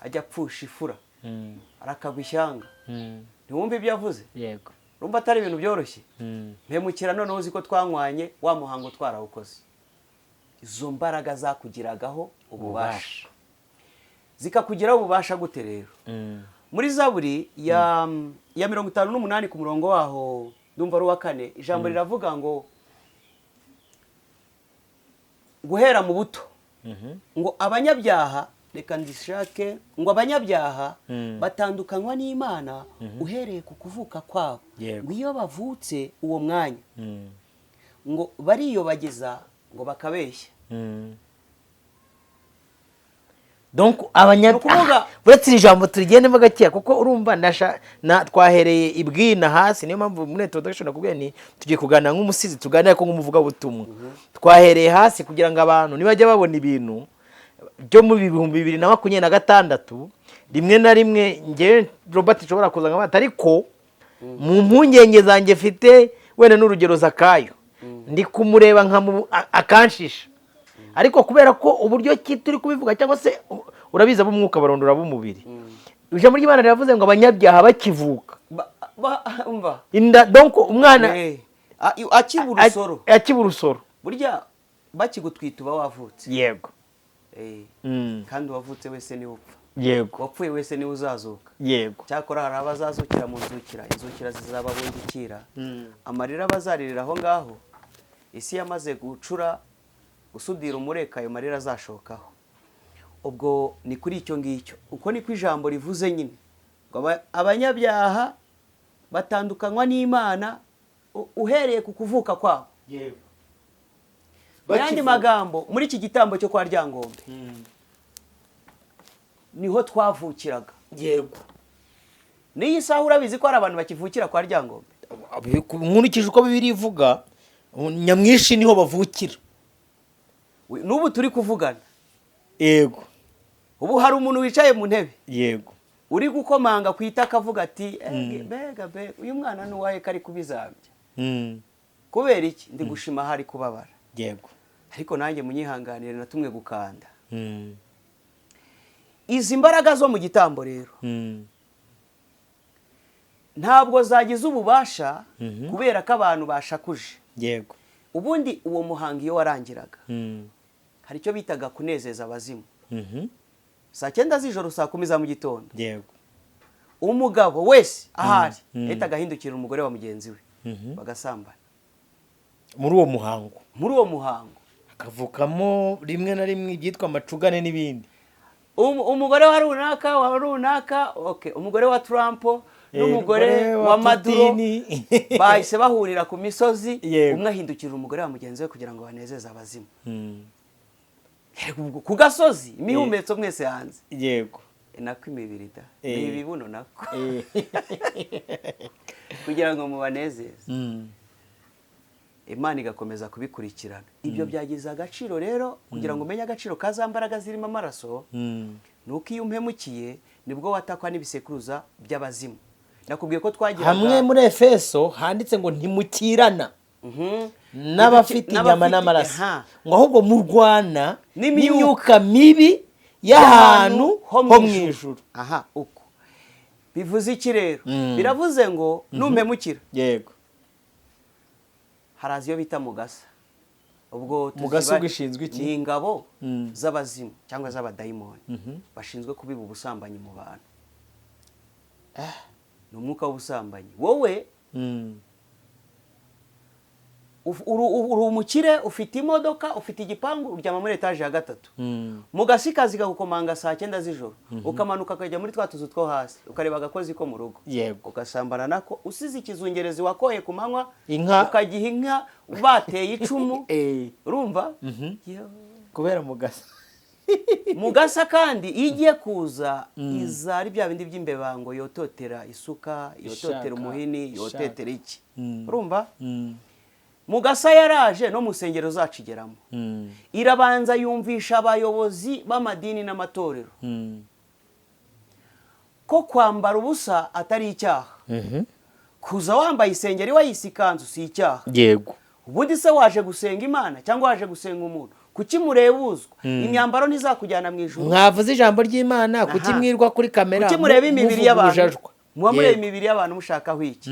ajya apfusha ifura, arakagwa ishyanga. ntiwumva ibyo yavuze? yego urumva atari ibintu byoroshye. mpemukira noneho uzi ko twanywanye wa muhango twarawukoze. izo mbaraga zakugiragaho ububasha, zikakugiraho ububasha gute rero? muri Zaburi ya 58 ku murongo waho ndumva ari uwa 4, ijambo riravuga ngo guhera mu buto, ngo abanyabyaha, reka ndishake, ngo abanyabyaha batandukanywa n'Imana uhereye ku kuvuka kwabo. ngo iyo bavutse uwo mwanya, ngo bariyobageza, ngo bakabeshya. donc uretse iri jambo turigendemo gakeya, kuko urumva twahereye ibwina hasi. niyo mpamvu muri introduction nakubwiye ni tugiye kuganira nk'umusizi, tuganira ko nk'umuvugabutumwa. twahereye hasi kugira ngo abantu nibajya babona ibintu byo mu 2026 rimwe na rimwe ngewe Robert nshobora kuza nk'abata, ariko mu mpungenge zanjye mfite wenda n'urugero Zakayo, ndi kumureba akanshisha. ariko kubera ko uburyo turi kubivuga, cyangwa se urabiza b'umwuka barondora b'umubiri, ijambo ry'Imana riravuze ngo abanyabyaha bakivuka, donc umwana akiba urusoro, burya bakigutwita uba wavutse. yego kandi uwavutse wese niwe upfa, yego wapfuye wese niwe uzazuka. yego cyakora hari abazazukira mu nzukira, inzukira zizababundikira, amarira bazaririra aho ngaho. isi yamaze gucura, gusudira umureka, ayo marira azashokaho. ubwo ni kuri icyo ngicyo, uko niko ijambo rivuze nyine, ngo abanyabyaha batandukanywa n'Imana uhereye ku kuvuka kwabo. yego mu yandi magambo, muri iki gitambo cyo kwa Ryangombe niho twavukiraga. yego n'iyi saha urabizi ko hari abantu bakivukira kwa Ryangombe. nkurikije uko Bibiliya ivuga, nyamwinshi niho bavukira. n'ubu turi kuvugana, yego ubu hari umuntu wicaye mu ntebe, yego uri gukomanga ku itaka avuga ati mbega uyu mwana n'uwahe kari kubizambya. kubera iki? ndi gushima hari kubabara. yego ariko nanjye munyihanganire na tumwe gukanda. izi mbaraga zo mu gitambo rero, ntabwo zagize ububasha kubera ko abantu bashakuje. Yego. Ubundi uwo muhango iyo warangiraga hari icyo bitaga kunezeza abazimu. Saa 9 z'ijoro, saa 10 za mu gitondo. Yego. Umugabo wese ahari yahita agahindukira umugore wa mugenzi we bagasambana muri uwo muhango. Muri uwo muhango akavukamo rimwe na rimwe ibyitwa amacugane n'ibindi. Umugore wa runaka, okay, umugore wa Trump n'umugore wa Maduro bahise bahurira ku misozi, umwe ahindukira umugore wa mugenzi we kugira ngo banezeze abazimu. Ku gasozi imihumetso mwese hanze. Yego. Nako imibiri da ibibuno nako kugira ngo mubanezeze. Imana igakomeza kubikurikirana. Ibyo byagize agaciro rero kugira ngo umenye agaciro kazambaraga zirimo amaraso. Nuko iyo umpemukiye nibwo watakwa n'ibisekuruza by'abazimu. Nakubwiye ko twagiraga hamwe muri Efeso handitse ngo ntimukirana n'abafite inyama n'amaraso, ngo ahubwo murwana n'imyuka mibi y'ahantu ho mu ijuru. Aha, uko bivuze iki rero? Biravuze ngo numpemukira. Yego. Harazi yo bita mugasa. Ubwo mugasa gishinzwe iki? Ni ingabo z'abazimu cyangwa z'abadayimoni bashinzwe kubiba ubusambanyi mu bantu. Ni umwuka w'ubusambanyi. Wowe uri umukire, ufite imodoka, ufite igipangu, uryama muri etaje ya 3. Mugasi kazi gakukomanga saa 9 z'ijoro, ukamanuka akajya muri twa tuzu two hasi, ukareba agakozi ko mu rugo. Yego. Ugasambana nako, usize ikizungerezi wakoye ku manywa, ukagiha inka bateye icumu. Urumva? Kubera mugasa. Mugasa kandi igiye kuza izari bya bindi by'imbebango yototera isuka, yototera umuhini, yototera iki. Urumva? Mugasa yaraje no musengero zacigeramo. Irabanza yumvisha abayobozi b'amadini n'amatorero ko kwambara ubusa atari icyaha. Kuza wambaye isengeri wayisikanzu si icyaha. Yego. Ubundi se waje gusenga Imana cyangwa waje gusenga umuntu? Kuki murebuzwa? Imyambaro ntizakujyana mu ijuru. Mwavuze ijambo ry'Imana, kuki mwirwa kuri kamera? Kuki mureba imibiri y'abantu? Mureba imibiri y'abantu mushakaho iki?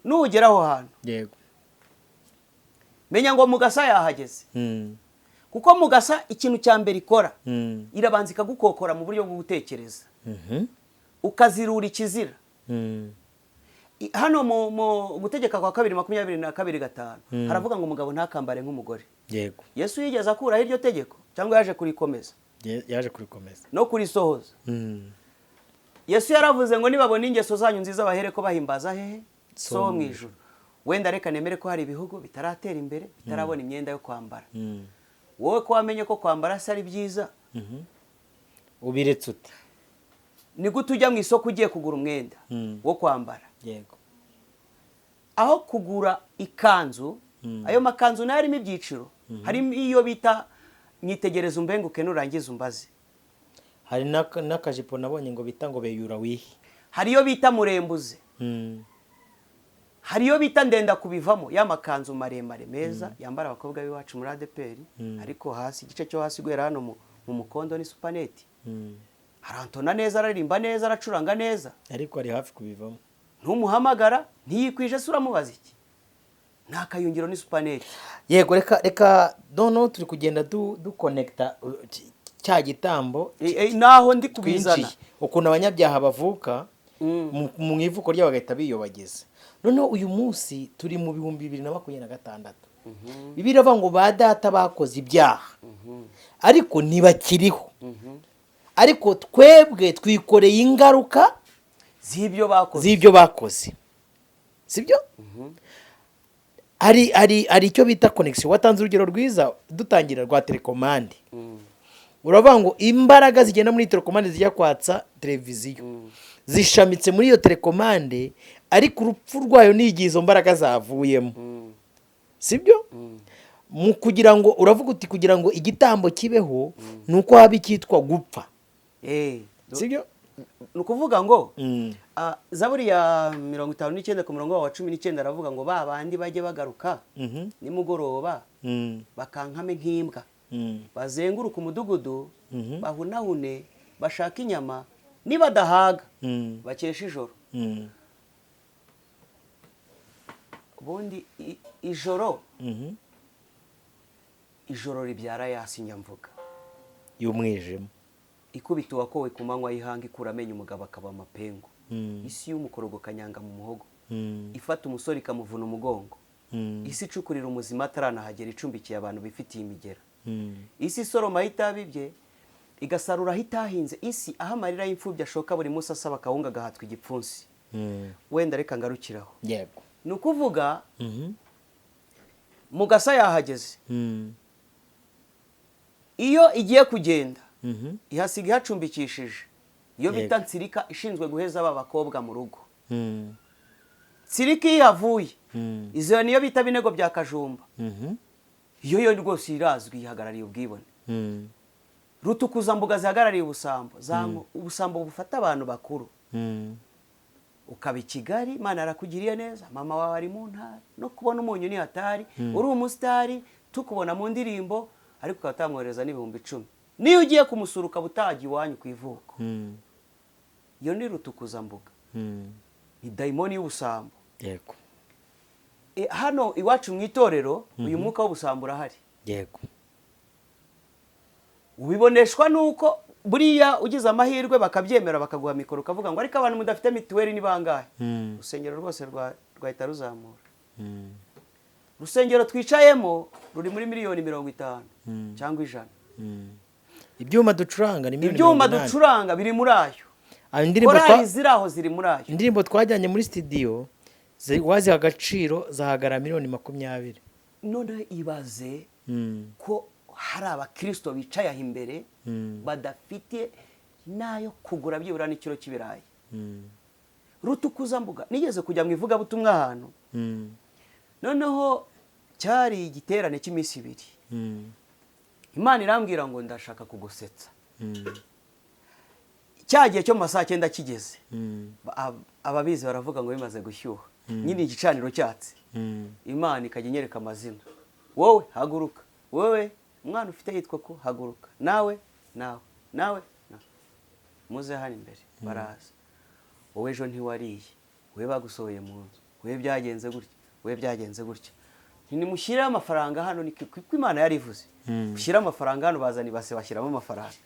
Nugeraho hantu. Yego. Menya ngo mugasa yahageze. Kuko mugasa ikintu cya mbere ikora, irabanza ikagukokora mu buryo bwo gutekereza. Ukazirura ikizira. Hano mu gutegeka kwa 2:22 haravuga ngo umugabo ntakambare nk'umugore. Yego. Yesu yigeze akuraho iryo tegeko cyangwa yaje kurikomeza? Yaje kurikomeza no kurisohoza. Yesu yaravuze ngo nibabona ingeso zanyu nziza bahere ko bahimbaza hehe? So mu ijuru. Wenda reka nemere ko hari ibihugu bitaratera imbere, bitarabona imyenda yo kwambara. Wowe ko wamenye ko kwambara se ari byiza, ubiretse ute? Ni gute ujya mu isoko ugiye kugura umwenda wo kwambara? Yego. Aho kugura ikanzu, ayo makanzu nayo arimo ibyiciro. Harimo iyo bita nyitegereza umbenguke nurangiza umbaze. Hari n'akajipo nabonye ngo bita ngo beyura wihi. Hari iyo bita murembuze. Hari iyo bita ndenda kubivamo, ya makanzu maremare meza yambara abakobwa b'iwacu muri ADPR, ariko hasi igice cyo hasi guhera hano mu mukondo ni supaneti. Harantona neza, aririmba neza, aracuranga neza, ariko ari hafi kubivamo. Ntumuhamagara, ntiyikwije se uramubaza iki? Nta kayungiro ni supaneti. Yego, reka dono turi kugenda connecta cya gitambo naho ndi kubizana ukuntu abanyabyaha bavuka mu ivuko ryabo bagahita biyobageza. Noneho uyu munsi turi mu 2026. Bibiliya iravuga ngo ba data bakoze ibyaha ariko ntibakiriho, ariko twebwe twikoreye ingaruka z'ibyo bakoze. Sibyo? Ari icyo bita connection. Watanze urugero rwiza dutangira rwa telekomande. Uravuga ngo imbaraga zigenda muri telekomande zijya kwatsa televiziyo zishamitse muri iyo telekomande, ariko urupfu rwayo nigiye izo mbaraga zavuyemo. Sibyo? Mu kugira ngo uravuga uti kugira ngo igitambo kibeho nuko haba ikitwa gupfa. Sibyo? Nukuvuga ngo Zaburi ya 59 ku murongo wa 19 aravuga ngo babandi baje bagaruka nimugoroba bakankame nk'imbwa, bazenguruka umudugudu bahunahune bashaka inyama, nibadahaga bakesha ijoro. ubundi ijoro ribyara yasi nyamvuga y'umwijima, ikubita uwakowe ku manywa y'ihanga, ikura amenyo umugabo akaba amapengu, isi y'umukorogo kanyanga mu muhogo, ifata umusore ikamuvuna umugongo, isi icukurira umuzima ataranahagera, icumbikiye abantu bifitiye imigera, isi isoroma itabi bye igasarura aho itahinze, isi aho amarira y'imfubyi ashoka buri munsi asaba akawunga agahatwa igipfunsi. Wenda reka ngarukiraho. yego, ni ukuvuga Mugasa yahageze, iyo igiye kugenda ihasiga ihacumbikishije iyo bita Nsirika ishinzwe guheza aba bakobwa mu rugo. Nsirika iyo ihavuye izo niyo bita Binego bya Kajumba, iyo rwose irazwi ihagarariye ubwibone. Rutukuzambuga zihagarariye ubusambo, ubusambo bufata abantu bakuru. Ukaba i Kigali, Imana yarakugiriye neza, mama wawe ari mu ntara, no kubona umunyu ni hatari, uri umusitari tukubona mu ndirimbo, ariko ukaba utamwohereza n'ibihumbi 10. Niyo ugiye kumusura ukaba utagiye iwanyu ku ivuko. Iyo ni Rutukuzambuga, ni dayimoni y'ubusambo. yego, Hano iwacu mu itorero uyu mwuka w'ubusambo urahari. yego, ubiboneshwa nuko buriya ugize amahirwe bakabyemera bakaguha mikoro ukavuga ngo ariko abantu mudafite mituweli ni bangahe. Urusengero rwose rwahita ruzamura. Urusengero twicayemo ruri muri miliyoni 50 cyangwa 100. ibyuma ducuranga ni miliyoni 80. Ibyuma ducuranga biri muri ayo. Korali ziraho ziri muri ayo. Indirimbo twajyanye muri studio wazi agaciro zahagara miliyoni 20. None ibaze ko hari abakristo bicaye aho imbere badafite nayo kugura byibura n'ikiro cy'ibirayi. Rutukuzambuga nigeze kujya mu ivugabutumwa ahantu, noneho cyari igiterane cy'iminsi 2. Imana irambwira ngo ndashaka kugusetsa. Cyagiye cyo mu masaha 9 kigeze, ababizi baravuga ngo bimaze gushyuha, nyine igicaniro cyatse. Imana ikajya inyereka amazina, wowe haguruka, wowe umwana ufite yitwa ko haguruka, nawe muze hano imbere. Baraza, wowe ejo ntiwariye, wowe bagusohoye mu nzu, wowe byagenze gutya, wowe byagenze gutya, ntimushyire amafaranga hano. Ni kuko Imana yarivuze ushyira amafaranga hano, bazana ibase bashyiramo amafaranga.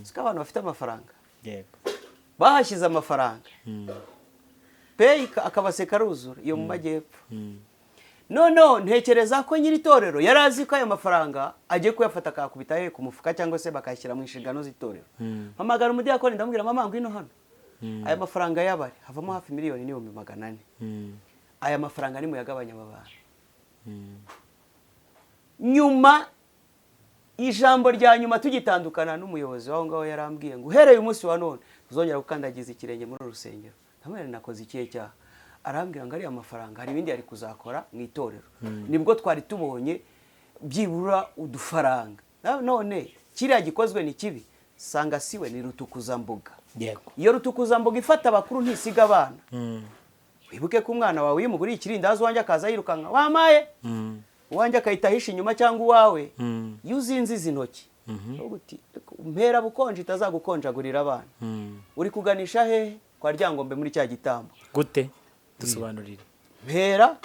Siko abantu bafite amafaranga. yego, bahashyize amafaranga, peyi akabase karuzura iyo mu majyepfo. Noneho ntekereza ko nyiri itorero yari azi ko ayo mafaranga agiye kuyafata akakubita he ku mufuka cyangwa se bakayashyira mu inshingano z'itorero. Mpamagara umudiyakoni ndamubwira, mama ngwino hano, aya mafaranga yabari havamo hafi miliyoni 400. Aya mafaranga ni muyagabanya abantu. Nyuma ijambo rya nyuma tugitandukana n'umuyobozi waho ngaho yarambwiye ngo uhereye umunsi wa none uzongera gukandagiza ikirenge muri urusengero. Ntamwere nakoze ikihe cyaha. Arambwira ngo ari amafaranga hari ibindi ari kuzakora mu itorero. Nibwo twari tubonye byibura udufaranga. None kiriya gikozwe ni kibi, sanga siwe ni Rutukuzambuga. yego, Iyo Rutukuzambuga ifata abakuru ntisiga abana. Wibuke ko umwana wawe yimuguriye ikirindazi wanjye akaza yirukanka, wamaye wanjye akahita ahisha inyuma cyangwa uwawe, yuzinze izi ntoki. Uguti mpera bukonje itazagukonjagurira abana. Uri kuganisha hehe? Kwa Ryangombe muri cya gitambo. gute dusobanurire. Mpera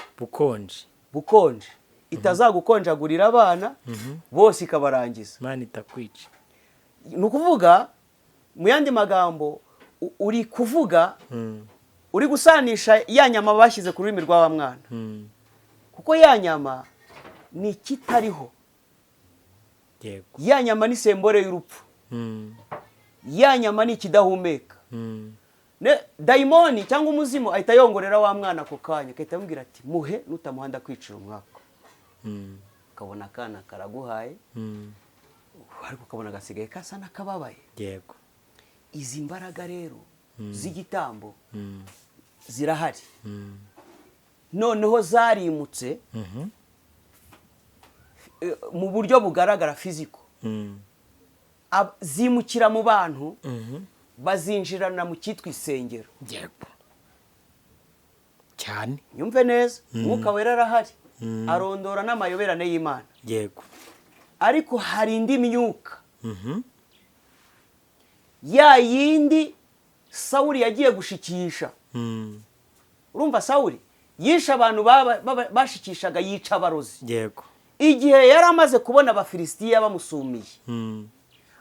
bukonje itazagukonjagurira abana bose ikabarangiza. Imana itakwica. Ni ukuvuga mu yandi magambo uri kuvuga uri gusanisha ya nyama bashyize ku rurimi rw'aba mwana. Kuko ya nyama ni kitariho. yego, Ya nyama ni sembore y'urupfu. Ya nyama ni ikidahumeka. Dayimoni cyangwa umuzimu ahita yongorera wa mwana ako kanya, akahita amubwira ati muhe nutamuhanda kwicira umwaka. Ukabona akana karaguhaye, ariko ukabona gasigaye kasa n'akababaye. yego, Izi mbaraga rero z'igitambo zirahari. Noneho zarimutse mu buryo bugaragara fiziko. Zimukira mu bantu, bazinjirana mu cyitwa isengero. yego, cyane. Nyumve neza, Mwuka Wera arahari, arondora n'amayoberane y'Imana. yego, Ariko hari indi myuka. Ya yindi Sawuli yagiye gushikisha. Urumva Sawuli yisha abantu bashikishaga, yica abarozi. yego Igihe yari amaze kubona abafilisitiya bamusumiye,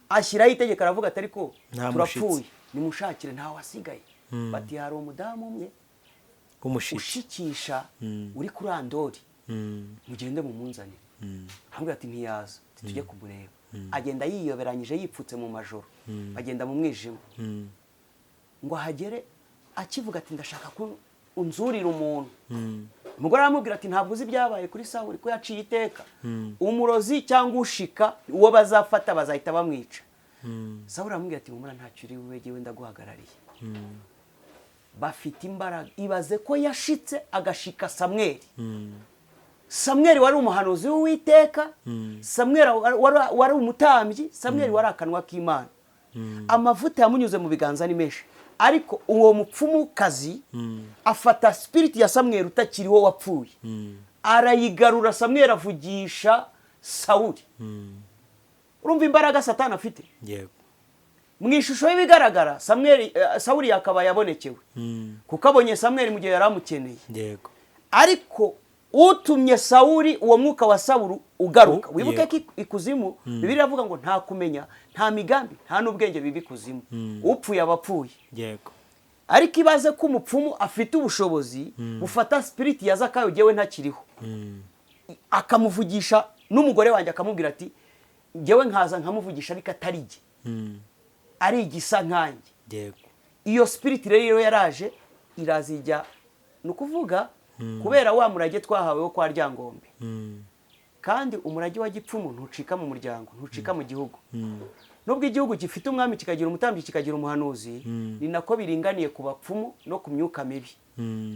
ashyiraho itegeko aravuga ati ariko turapfuye, nimushakire ntawe wasigaye. Bati hari umudamu umwe ushikisha uri kuri Andori, mugende mumunzanire. Hamwe ati ntiyaza, tujye kumureba. Agenda yiyoberanyije yipfutse mu majoro, agenda mu mwijima, ngo ahagere akivuga ati ndashaka ko unzurira umuntu. Umugore aramubwira ati ntabwo uzi ibyabaye kuri Sawuli ko yaciye iteka, umurozi cyangwa ushika uwo bazafata bazahita bamwica. Sawuli aramubwira ati mumura ntacyo uri bube, jyewe ndaguhagarariye. Bafite imbaraga. Ibaze ko yashitse agashika Samweli. Samweli wari umuhanuzi w'Uwiteka, Samweli wari umutambyi, Samweli wari akanwa k'Imana. Amavuta yamunyuze mu biganza ni menshi, ariko uwo mupfumukazi afata spirit ya Samweli utakiriho wapfuye, arayigarura. Samweli avugisha Sawuli. Urumva imbaraga Satani afite? yego Mu ishusho y'ibigaragara Sawuli yakaba yabonekewe, kuko abonye Samweli mu gihe yari amukeneye. yego Ariko utumye Sawuli, uwo mwuka wa Sawuli ugaruka. Wibuke ko ikuzimu Bibiliya iravuga ngo nta kumenya, nta migambi, nta n'ubwenge bibi kuzimu. Upfuye abapfuye. yego Ariko ibaze ko umupfumu afite ubushobozi bufata spirit ya Zakayo jewe ntakiriho, akamuvugisha n'umugore wanjye, akamubwira ati jewe nkaza nkamuvugisha ariko atarige, ari igisa nkanjye. yego Iyo spirit rero yaraje irazijya, nukuvuga kubera wa murage twahawe wo kwa Ryangombe. Kandi umurage wa gipfumu ntucika mu muryango, ntucika mu gihugu. Nubwo igihugu gifite umwami kikagira umutambyi kikagira umuhanuzi, ni nako biringaniye ku bapfumu no ku myuka mibi.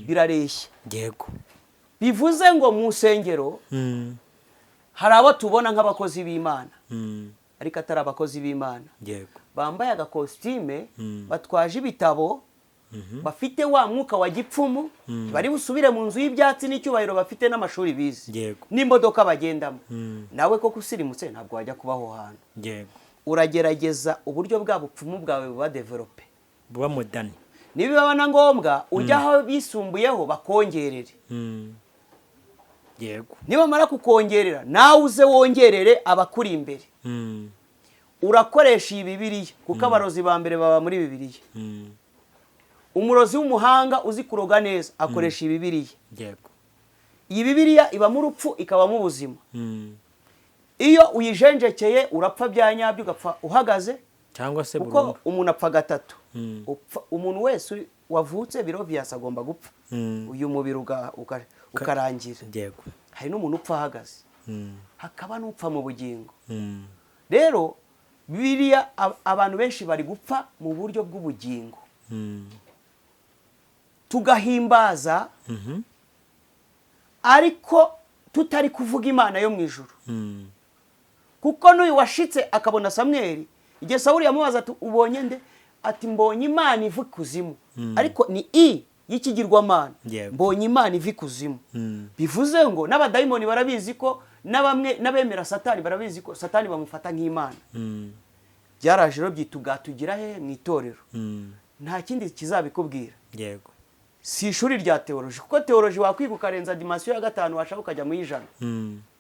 Birareshya. yego Bivuze ngo mu nsengero hari abo tubona nk'abakozi b'Imana, ariko atari abakozi b'Imana. yego Bambaye agakositime, batwaje ibitabo, bafite wa mwuka wa gipfumu, bari busubire mu nzu y'ibyatsi n'icyubahiro, bafite n'amashuri bize, yego n'imodoka bagendamo. Nawe koko usirimutse ntabwo wajya kubaho hantu. yego Uragerageza uburyo bwa bupfumu bwawe buba develope, buba modani. nibiba na ngombwa ujya aho bisumbuyeho bakongerere. yego Nibamara kukongerera nawe uze wongerere abakuri imbere. Urakoresha iyi Bibiliya, kuko abarozi ba mbere baba muri Bibiliya. Umurozi w'umuhanga uzi kuroga neza akoresha iyi Bibiliya. yego Iyi Bibiliya ibamo urupfu ikabamo ubuzima. Iyo uyijenjekeye urapfa bya nyabyo, ugapfa uhagaze, cyangwa se kuko umuntu apfa gatatu. Umuntu wese wavutse birovias agomba gupfa, uyu mubiri ukarangira. yego Hari n'umuntu upfa ahagaze, hakaba n'upfa mu bugingo. Rero Bibiliya abantu benshi bari gupfa mu buryo bw'ubugingo. Tugahimbaza ariko tutari kuvuga Imana yo mu ijuru. Kuko n'uyu washitse akabona Samweli, igihe Sawuli yamubaza ati ubonye nde, ati mbonye Imana iva kuzimu. Ariko ni y'ikigirwamana, mbonye Imana iva kuzimu. Bivuze ngo n'abadayimoni barabizi ko, n'abemera Satani barabizi ko Satani bamufata nk'Imana. Byaraje rero byitugira he mu itorero. Nta kindi kizabikubwira. yego Si ishuri rya teoloji, kuko teoloji wakwiga ukarenza dimension ya 5 washaka ukajya mu y'ijana,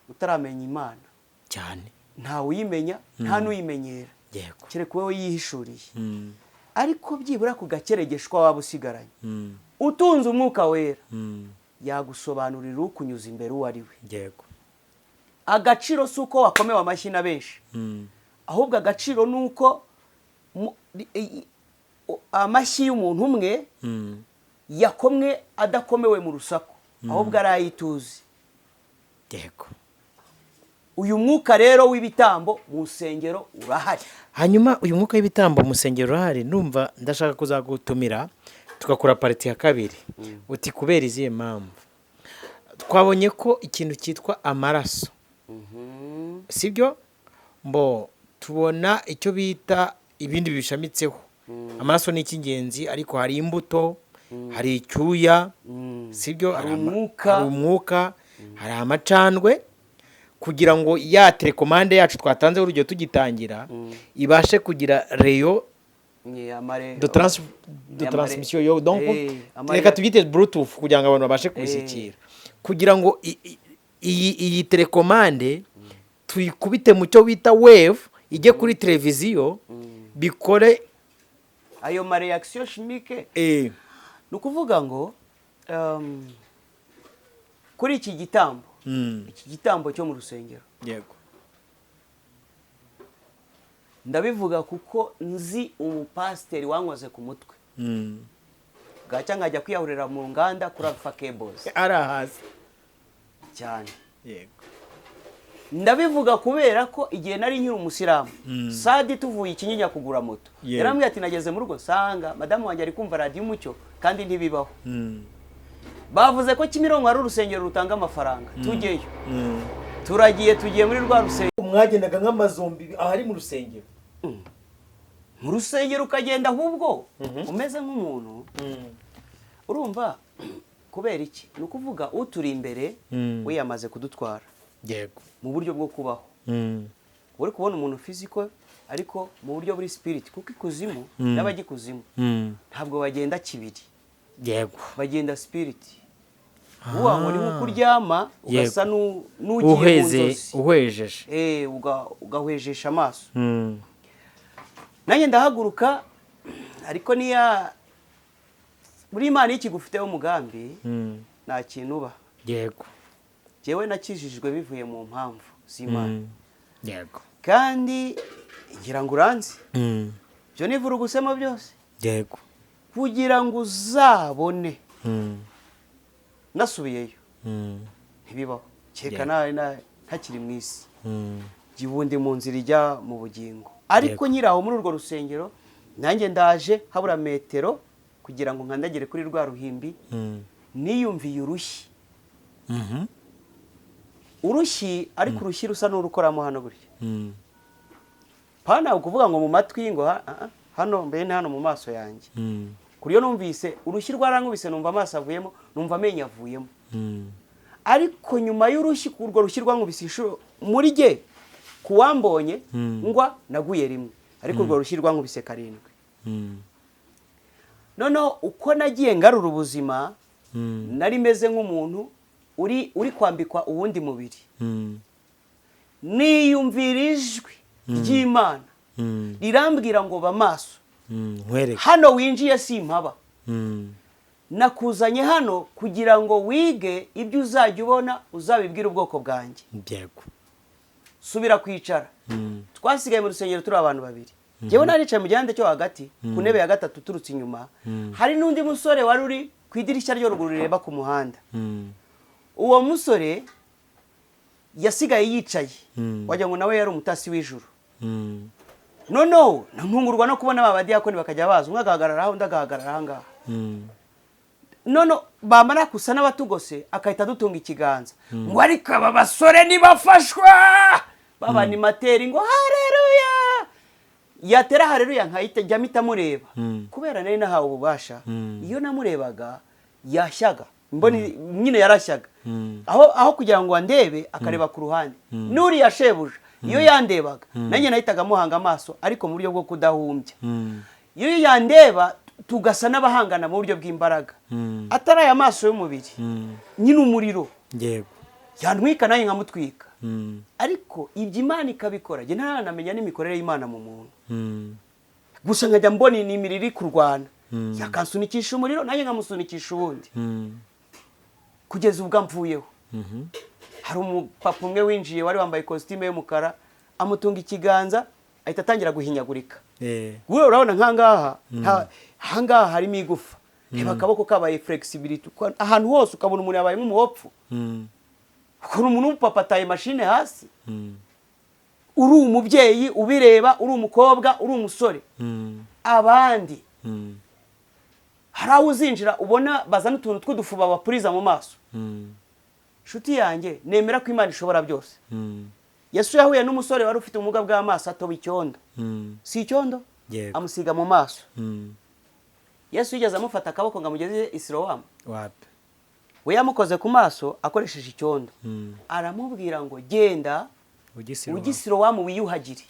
utaramenya Imana cyane. nta uyimenya, nta n'uyimenyera, yego kereka wowe yihishuriye. Ariko byibura ku gakeregeshwa waba usigaranye, utunze umwuka wera, yagusobanurira ukunyuza imbere uwo ari we. yego Agaciro si uko wakomewe amashyi na benshi, ahubwo agaciro ni uko amashyi y'umuntu umwe yakomwe adakomewe mu rusaku, ahubwo ari ayituzi. yego Uyu mwuka rero w'ibitambo mu nsengero urahari. hanyuma uyu mwuka w'ibitambo mu nsengero urahari. Numva ndashaka kuzagutumira tugakora pariti ya kabiri. Uti kubera izihe mpamvu? Twabonye ko ikintu cyitwa amaraso, sibyo? Mbo tubona icyo bita ibindi bishamitseho. Amaraso ni icy'ingenzi, ariko hari imbuto, hari icyuya, sibyo? Hari umwuka, hari amacandwe, kugira ngo ya telekomande yacu twatanze urugero tugitangira ibashe kugira reyo de transmission yo donc reka tubyite bluetooth kugira ngo abantu babashe kubishyikira kugira ngo iyi telecommande tuyikubite mu cyo bita wave ijye kuri televiziyo bikore ayo ma reaction chimique ni ukuvuga ngo kuri iki gitambo cyo mu rusengero yego ndabivuga kuko nzi umupasiteri wankoze ku mutwe bwacya nkajya kwiyahurira mu nganda kuri Alpha Cables arahazi cyane yego ndabivuga kubera ko igihe nari nkiri umusilamu Sadi tuvuye ikinyinya kugura moto yarambwiye ati nageze mu rugo sanga madamu wanjye ari kumva radio Umucyo kandi ntibibaho bavuze ko Kimironko ari urusengero rutanga amafaranga tugeyo tugiye muri rwa rusengero mwagendaga nk'amazombi ahari mu rusengero mu rusengero ukagenda ahubwo umeze nk'umuntu urumva kubera iki ni ukuvuga uturi imbere we yamaze kudutwara yego mu buryo bwo kubaho uri kubona umuntu physical ariko mu buryo buri spirit kuko ikuzimu n'abagikuzimu ntabwo bagenda kibiri yego bagenda spirit uwaho ni nko kuryama ugasa n'ugiye mu nzozi uhwejeje ugahwejesha amaso nanjye ndahaguruka ariko niya buri Imana ikigufiteho umugambi nta kintu uba yego jewe nakijijwe bivuye mu mpamvu z'Imana yego kandi ngira ngo uranzi byo nivura ugusema byose yego kugira ngo uzabone nasubiyeyo ntibibaho cyeka ntakiri mu isi gibundi mu nzira ijya mu bugingo ariko nyiraho muri urwo rusengero nanjye ndaje habura metero kugira ngo nkandagire kuri rwa ruhimbi niyumviye urushyi urushyi ariko urushyi rusa n'urukoramo hano gutya pana ukuvuga ngo mu matwi ngo hano mbe ni hano mu maso yanjye kuriyo numvise urushyi rwarankubise numva amaso avuyemo numva amenyo avuyemo ariko nyuma y'urushyi kurwo rushyi rwankubise inshuro muri jye kuwambonye ngwa naguye rimwe ariko urwo rushyi rwankubise karindwi noneho uko nagiye ngarura ubuzima nari meze nk'umuntu uri kwambikwa uwundi mubiri niyumvira ijwi ry'Imana rirambwira ngo bamaso hano winjiye simpaba nakuzanye hano kugira ngo wige ibyo uzajya ubona uzabibwira ubwoko bwanjye subira kwicara twasigaye mu rusengero turi abantu babiri jewe naricaye mu gihande cyo hagati ku ntebe ya gatatu turutse inyuma hari n'undi musore wari uri ku idirishya ryo ruguru rireba ku muhanda uwo musore yasigaye yicaye wagira ngo nawe yari umutasi w'ijuru noneho ntungurwa no kubona abadiyakoni bakajya baza umwe agahagarara aho undi agahagarara aha ngaha none bamara kusa n'abatugose akahita dutunga ikiganza ngo ariko aba basore nibafashwa b'abanimateri ngo hareruya yatera hareruya nkahita jya mpita mureba kubera nari nahawe ububasha iyo namurebaga yashyaga mboni nyine yarashyaga aho kugira ngo andebe akareba ku ruhande n'uriya shebuja iyo yandebaga nanjye nahitaga muhanga amaso ariko mu buryo bwo kudahumbya iyo yandeba tugasa n'abahangana mu buryo bw'imbaraga atari aya maso y'umubiri nyine umuriro yego yantwika nanjye nkamutwika ariko ibyo Imana ikabikora njye ntaranamenya n'imikorere y'Imana mu muntu gusa nkajya mbona inimiro iri kurwana yakansunikisha umuriro nanjye nkamusunikisha ubundi kugeza ubwo amvuyeho hari umupapa umwe winjiye wari wambaye ikositime y'umukara amutunga ikiganza ahita atangira guhinyagurika wowe urabona nkangaha harimo igufa reba akaboko kabaye flexibility ahantu hose ukabona umuntu yabaye nk'umuhopfu ukora umuntu w'umupapa ataye mashine hasi uri umubyeyi ubireba uri umukobwa uri umusore abandi hari aho uzinjira ubona bazana utuntu tw'udufu babapuriza mu maso nshuti yanjye nemera ko Imana ishobora byose Yesu yahuye n'umusore wari ufite ubumuga bw'amaso atoba icyondo si icyondo amusiga mu maso Yesu yigeze amufata akaboko ngo amugeze i Silowamu we yamukoze ku maso akoresheje icyondo aramubwira ngo genda ujye i Silowamu wiyuhagire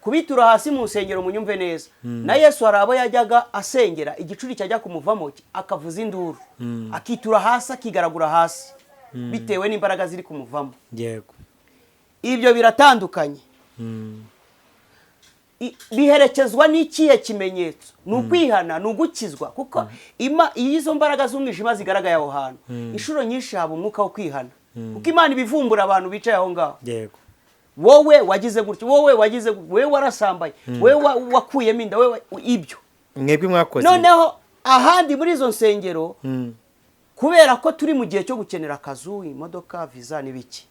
kubitura hasi mu nsengero munyumve neza na Yesu hari abo yajyaga asengera igicuri cyajya kumuvamo akavuza induru akitura hasi akigaragura hasi bitewe n'imbaraga ziri kumuvamo. Yego. Ibyo biratandukanye. Biherekezwa n'ikihe kimenyetso? Ni ukwihana, ni ugukizwa, kuko izo mbaraga z'umwijima zigaragaye aho hantu inshuro nyinshi haba umwuka wo kwihana, kuko Imana ibivumbura abantu bicaye aho ngaho. Yego. Wowe wagize gutyo, wowe warasambaye, wowe wakuyemo inda, wowe ibyo mwebwe mwakoze. Noneho ahandi muri izo nsengero kubera ko turi mu gihe cyo gukenera akazu, imodoka, visa n'ibiki,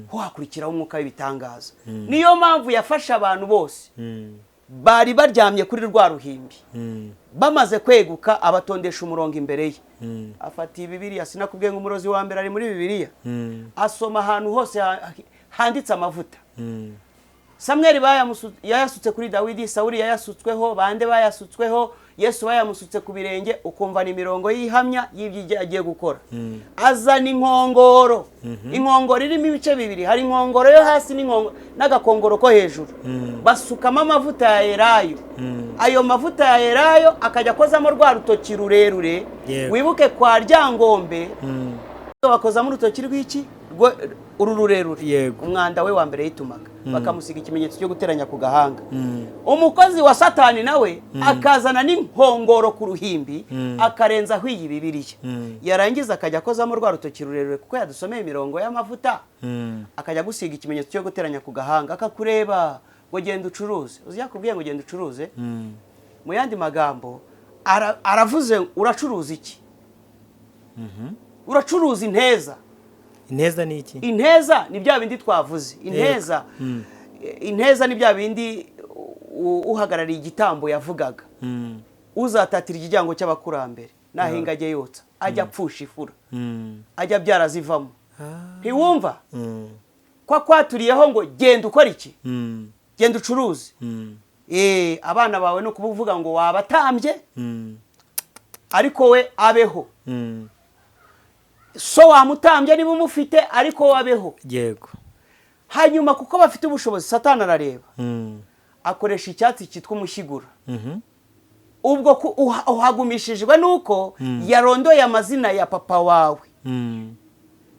ho hakurikiraho umwuka w'ibitangaza. Niyo mpamvu yafasha abantu bose bari baryamye kuri rwa ruhimbi, bamaze kweguka abatondesha umurongo imbere ye, afatiye Bibiliya. Sinakubwiye ngo umurozi wa mbere ari muri Bibiliya, asoma ahantu hose handitse amavuta. Samweli yayasutse kuri Dawidi, Sawuli yayasutsweho, bande bayasutsweho, Yesu bayamusutse ku birenge, ukumva ni imirongo yihamya y'ibyo agiye gukora. Azana inkongoro, inkongoro irimo ibice bibiri, hari inkongoro yo hasi n'agakongoro ko hejuru. Basukamo amavuta ya elayo, ayo mavuta ya elayo akajya akozamo rwa rutoki rurerure. Wibuke kwa Ryangombe bakozamo urutoki rw'iki uru rurerure, umwanda we wa mbere yitumaga, bakamusiga ikimenyetso cyo guteranya ku gahanga. Umukozi wa Satani nawe akazana n'inkongoro ku ruhimbi, akarenzaho iyi Bibiliya, yarangiza akajya akozamo rwa rutoki rurerure, kuko yadusomeye imirongo y'amavuta, akajya gusiga ikimenyetso cyo guteranya ku gahanga, akakureba ngo genda ucuruze. Uzi yakubwiye ngo genda ucuruze, mu yandi magambo aravuze uracuruza iki? Uracuruza inteza. Inteza ni iki? Inteza ni bya bindi twavuze. Inteza ni bya bindi uhagarariye igitambo yavugaga. Uzatatira igihango cy'abakurambere nahinga ajye yotsa, ajya apfusha ifura, ajya byarazivamo. Ntiwumva? Kwa kwaturiyeho ngo genda ukora iki? Genda ucuruze. Abana bawe no kuvuga ngo wabatambye, ariko we abeho. So wamutambye niba umufite, ariko wabeho. Yego. Hanyuma kuko bafite ubushobozi, Satani arareba, akoresha icyatsi cyitwa umushyigura. Ubwo uhagumishijwe nuko yarondoye amazina ya papa wawe,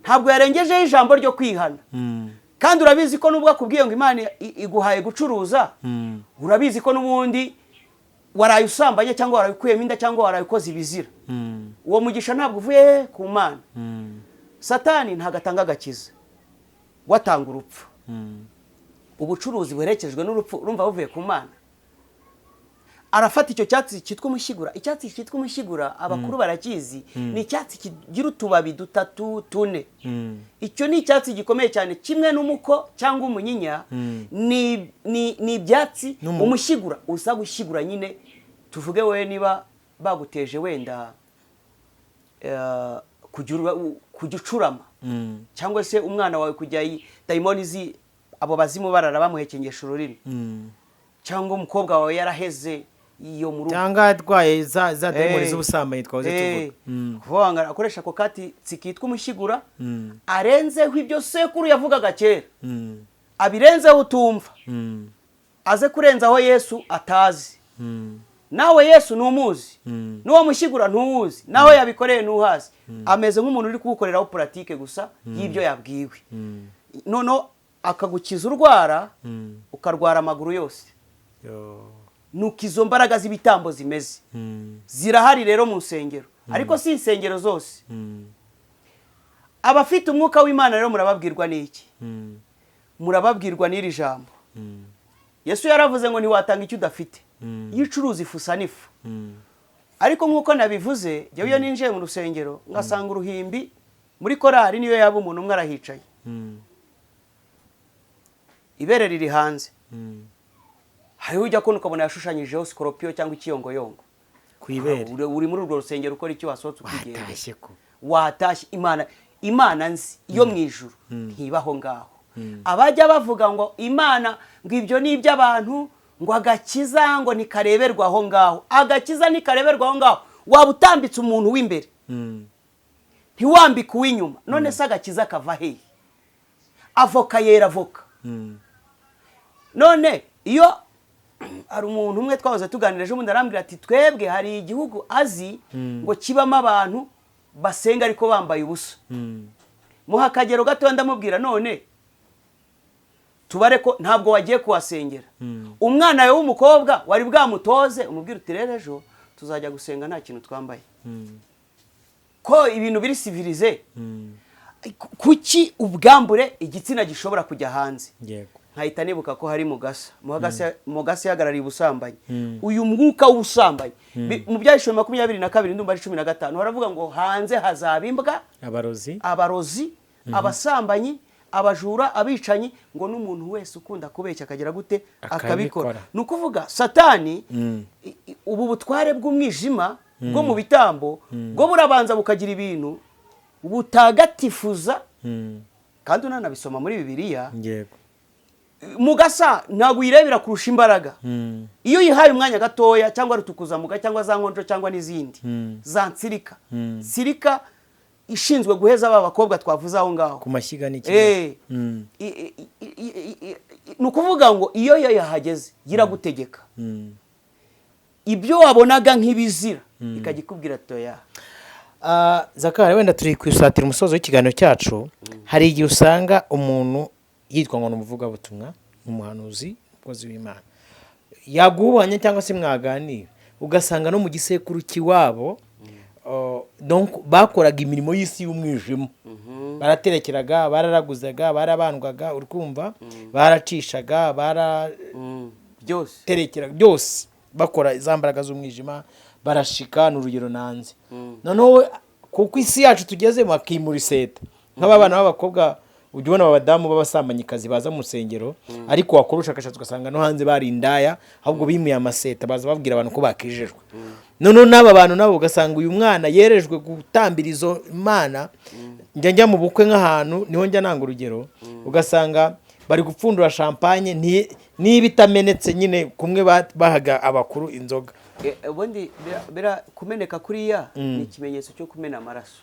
ntabwo yarengejeho ijambo ryo kwihana. Kandi urabizi ko nubwo akubwiye ngo Imana iguhaye gucuruza, urabizi ko n'ubundi waraye usambanye, cyangwa warayikuyemo inda, cyangwa warayikoze ibizira. Uwo mugisha ntabwo uvuye ku Mana. Satani ntagatanga agakiza, watanga urupfu. Ubucuruzi buherekejwe n'urupfu, urumva buvuye ku Mana. Arafata icyo cyatsi cyitwa umushyigura. Icyatsi cyitwa umushyigura abakuru barakizi, ni icyatsi kigira utubabi dutatu tune. Icyo ni icyatsi gikomeye cyane, kimwe n'umuko cyangwa umunyinya. Ni ibyatsi umushyigura usa gushyigura nyine. Tuvuge wowe niba baguteje wenda kujya ucurama, cyangwa se umwana wawe kujya dayimoni abo bazimu barara bamuhekengesha ururimi, cyangwa umukobwa wawe yaraheze iyo mu rugo, cyangwa arwaye za dayimoni z'ubusambanyi twahoze tuvuga ngo akoresha ako kati kitwa umushyigura, arenzeho ibyo sekuru yavugaga kera, abirenzeho utumva, aze kurenzaho Yesu atazi. Nawe Yesu numuzi, n'uwo mushyigura ntuwuzi, naho yabikoreye ntuhazi. Ameze nk'umuntu uri kugukoreraho puratike gusa y'ibyo yabwiwe. Nono akagukiza urwara, ukarwara amaguru yose. Nuko izo mbaraga z'ibitambo zimeze. Zirahari rero mu nsengero, ariko si insengero zose. Abafite umwuka w'Imana rero murababwirwa n'iki? Murababwirwa n'iri jambo. Yesu yaravuze ngo ntiwatanga icyo udafite. Yicuruza ifusa n'ifu. Ariko nk'uko nabivuze, jyewe iyo ninjiye mu rusengero ngasanga uruhimbi muri korari niyo yaba umuntu umwe arahicaye, ibere riri hanze, hariho ujya kubona ukabona yashushanyijeho sikorupiyo cyangwa ikiyongoyongo ku ibere. Uri muri urwo rusengero ukora icyo wasohotse ukigenda, watashye. Imana nzi iyo mu ijuru ntibaho ngaho. Abajya bavuga ngo Imana ngo ibyo ni iby'abantu, ngo agakiza ngo nikareberwa aho ngaho. Agakiza nikareberwa aho ngaho, waba utambitse umuntu w'imbere, ntiwambike uw'inyuma. None se agakiza kava hehe? Avoka yera avoka. None iyo hari umuntu umwe twahoze tuganira ejo bundi arambwira ati twebwe hari igihugu azi ngo kibamo abantu basenga ariko bambaye ubusa muha akagero gato ndamubwira none tubare ko ntabwo wagiye kuhasengera umwana we w'umukobwa wari bwamutoze umubwira uti rero ejo tuzajya gusenga nta kintu twambaye ko ibintu biri civilize kuki ubwambure igitsina gishobora kujya hanze nkahita nibuka ko hari Mugasa yahagarariye ubusambanyi uyu mwuka w'ubusambanyi mu byahishwe 22 ndumva ari 15 baravuga ngo hanze hazaba imbwa abarozi abasambanyi abajura abicanyi ngo n'umuntu wese ukunda kubeshya akagera gute akabikora nukuvuga satani ubu butware bw'umwijima bwo mu bitambo bwo burabanza bukagira ibintu butagatifuza kandi unanabisoma muri Bibiliya Mugasa ntabwo yirebera kurusha imbaraga iyo yihaye umwanya gatoya cyangwa rutukuzamuka cyangwa za nkonjo cyangwa n'izindi za nsirika ishinzwe guheza aba bakobwa twavuze aho ngaho ku mashyiga n'iki nukuvuga ngo iyo yahageze yiragutegeka ibyo wabonaga nk'ibizira ikagikubwira toya Zakari wenda turi kwisatira umusozo w'ikiganiro cyacu hari igihe usanga umuntu yitwa ngo n'umuvuga butumwa umuhanuzi umukozi w'Imana yaguhanye cyangwa se mwaganira ugasanga no mu gisekuru kiwabo donc bakoraga imirimo y'isi y'umwijima baraterekeraga bararaguzaga barabandwaga urkumva baracishaga terekera byose bakora izambaraga z'umwijima barashika n'urugero nanze noneho kuko isi yacu tugezemo akimura iseta nk'abana b'abakobwa ujye ubona abadamu b'abasambanyikazi baza mu rusengero ariko wakora ubushakashatsi ugasanga no hanze bari indaya ahubwo bimuye amaseta baza babwira abantu ko bakijejwe none n'aba bantu nabo ugasanga uyu mwana yerejwe gutambira izo Imana njya mu bukwe nk'ahantu niho njya nanga urugero ugasanga bari gupfundura champagne niba itamenetse nyine kumwe bahaga abakuru inzoga ubundi bira kumeneka kuriya ni ikimenyetso cyo kumena amaraso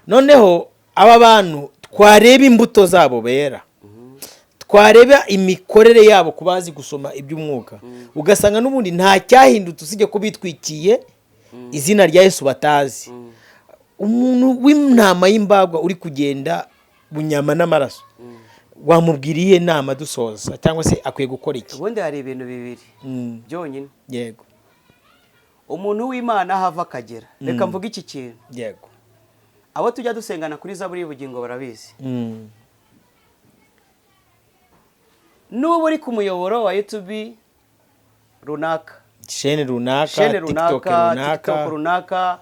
noneho aba bantu twareba imbuto zabo bera twareba imikorere yabo kubazi gusoma iby'umwuka ugasanga n'ubundi nta cyahindutse usije ko bitwikiye izina rya Yesu batazi umuntu w'intama y'imbagwa uri kugenda bunyama n'amaraso wamubwiriye nama dusoza cyangwa se akwiye gukora iki ubundi hari ibintu bibiri byonyine yego umuntu w'Imana hava akagera reka mvuga iki kintu yego abo tujya dusengana kuri Zaburi y'ubugingo barabizi n'ubu uri ku muyoboro wa YouTube runaka chaîne runaka TikTok runaka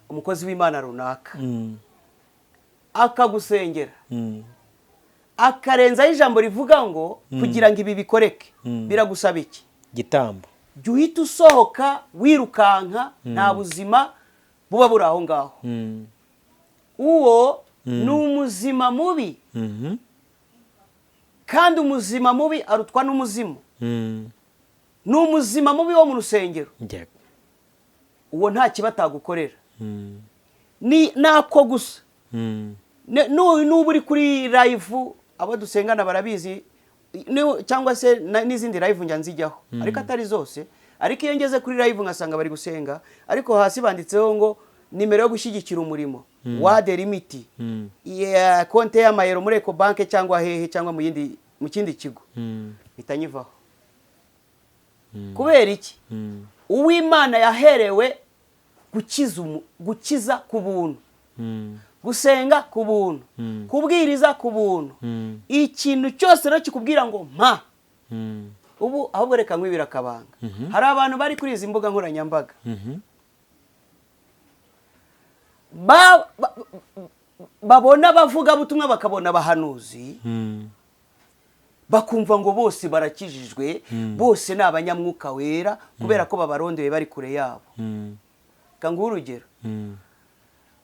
umukozi w'Imana runaka akagusengera akarenzaho ijambo rivuga ngo kugira ngo ibi bikoreke biragusaba iki gitambo jya uhita usohoka wirukanka nta buzima buba buri aho ngaho uwo ni umuzima mubi kandi umuzima mubi arutwa n'umuzimu ni umuzima mubi wo mu rusengero uwo nta kibatagukorera ni nako gusa n'ubu uri kuri live abo dusengana barabizi cyangwa se n'izindi live njya nzijyaho ariko atari zose ariko iyo ngeze kuri live ngasanga bari gusenga ariko hasi banditseho ngo nimero yo gushyigikira umurimo wade limiti ya konte y'amayero muri Ecobank cyangwa hehe cyangwa mu kindi kigo bitanyivaho kubera iki uw'Imana yaherewe gukiza ku buntu gusenga ku buntu kubwiriza ku buntu ikintu cyose rero kikubwira ngo mpa ubu ahubwo reka nkwibira akabanga hari abantu bari kuri izi mbuga nkoranyambaga babona bavuga butumwa bakabona abahanuzi bakumva ngo bose barakijijwe bose ni abanyamwuka wera kubera ko babarondeye bari kure yabo kanguha urugero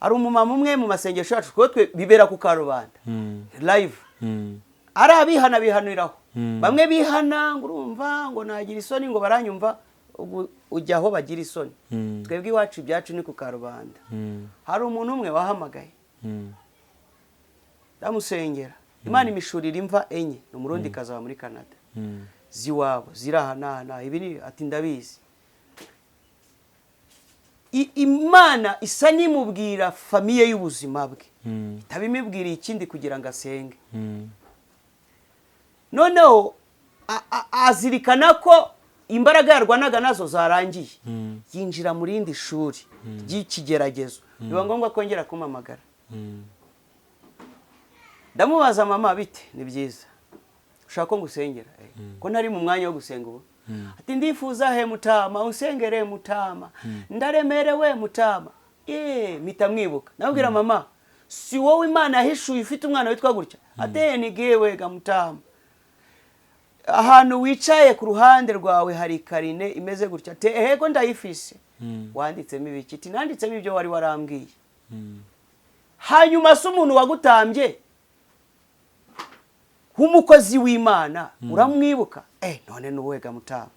ari umumama umwe mu masengesho yacu twe bibera ku karubanda live ari abihana bihaniraho bamwe bihana ngo urumva ngo nagira isoni ngo baranyumva ujya aho bagira isoni twebwe iwacu ibyacu ni ku karubanda hari umuntu umwe wahamagaye ndamusengera Imana imishurira imva enye ni umurundi kazaba muri Canada ziwabo zirahana ibi ni ati ndabizi. Imana isa nimubwira famiye y'ubuzima bwe itabimibwiriye ikindi kugira ngo asenge. Noneho azirikana ko imbaraga yarwanaga nazo zarangiye, yinjira mu rindi shuri ry'ikigeragezo, biba ngombwa kongera kumamagara. Ndamubaza mama bite, ni byiza ushaka ko ngusengera ko ntari mu mwanya wo gusenga ubu. Ati ndifuza he Mutama, usengere Mutama, ndaremerewe Mutama. Mpita mwibuka nabwira mama, si wowe Imana yahishuye ufite umwana witwa gutya? Ate ni gewe ga Mutama, ahantu wicaye ku ruhande rwawe hari karine imeze gutya. Ate ehego ndayifise. Wanditsemo ibiki? Ati nanditsemo ibyo wari warambwiye. Hanyuma se umuntu wagutambye nk'umukozi w'Imana uramwibuka? None nuwe ga Mutama,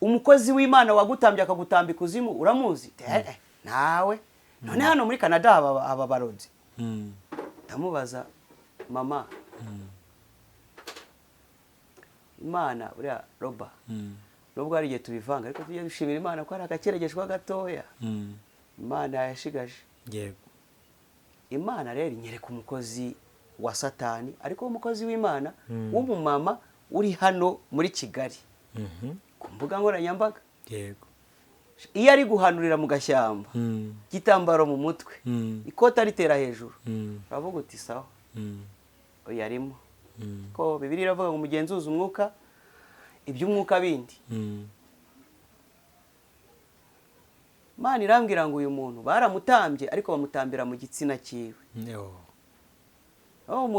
umukozi w'Imana wagutambye akagutamba ikuzimu uramuzi? Nawe none hano muri Canada aba barozi. Ndamubaza mama, Imana uriya Roba nubwo hari igihe tubivanga ariko tujye dushimira Imana ko ari agakeregeshwa gatoya Imana yashigaje. Yego, Imana rero inyereka umukozi wa Satani ariko umukozi w'Imana w'umumama uri hano muri Kigali ku mbuga nkoranyambaga. Yego, iyo ari guhanurira mu gashyamba, gitambaro mu mutwe, ikota ritera hejuru, uravuga uti sawa oya arimo. Ko Bibiliya iravuga ngo mugenzuze umwuka iby'umwuka bindi. Imana irambwira ngo uyu muntu baramutambye ariko bamutambira mu gitsina cyiwe.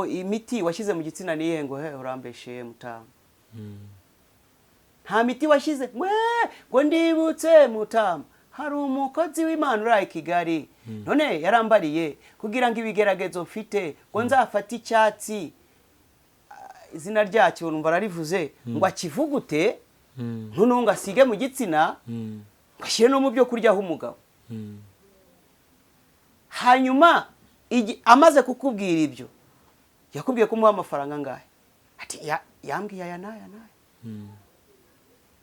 Imiti washyize mu gitsina niye ngo urambeshe Mutama. Nta miti washyize ngo ndibutse Mutama, hari umukozi w'Imana uri Kigali none yarambariye kugira ngo ibigeragezo mfite ngo nzafata icyatsi izina ryacyo numva rarivuze ngo akivugute none ngo asige mu gitsina ngashyire no mu byo kuryaho umugabo. Hanyuma amaze kukubwira ibyo yakubwiye kumuha amafaranga ngahe? Ati yambwiye aya naya.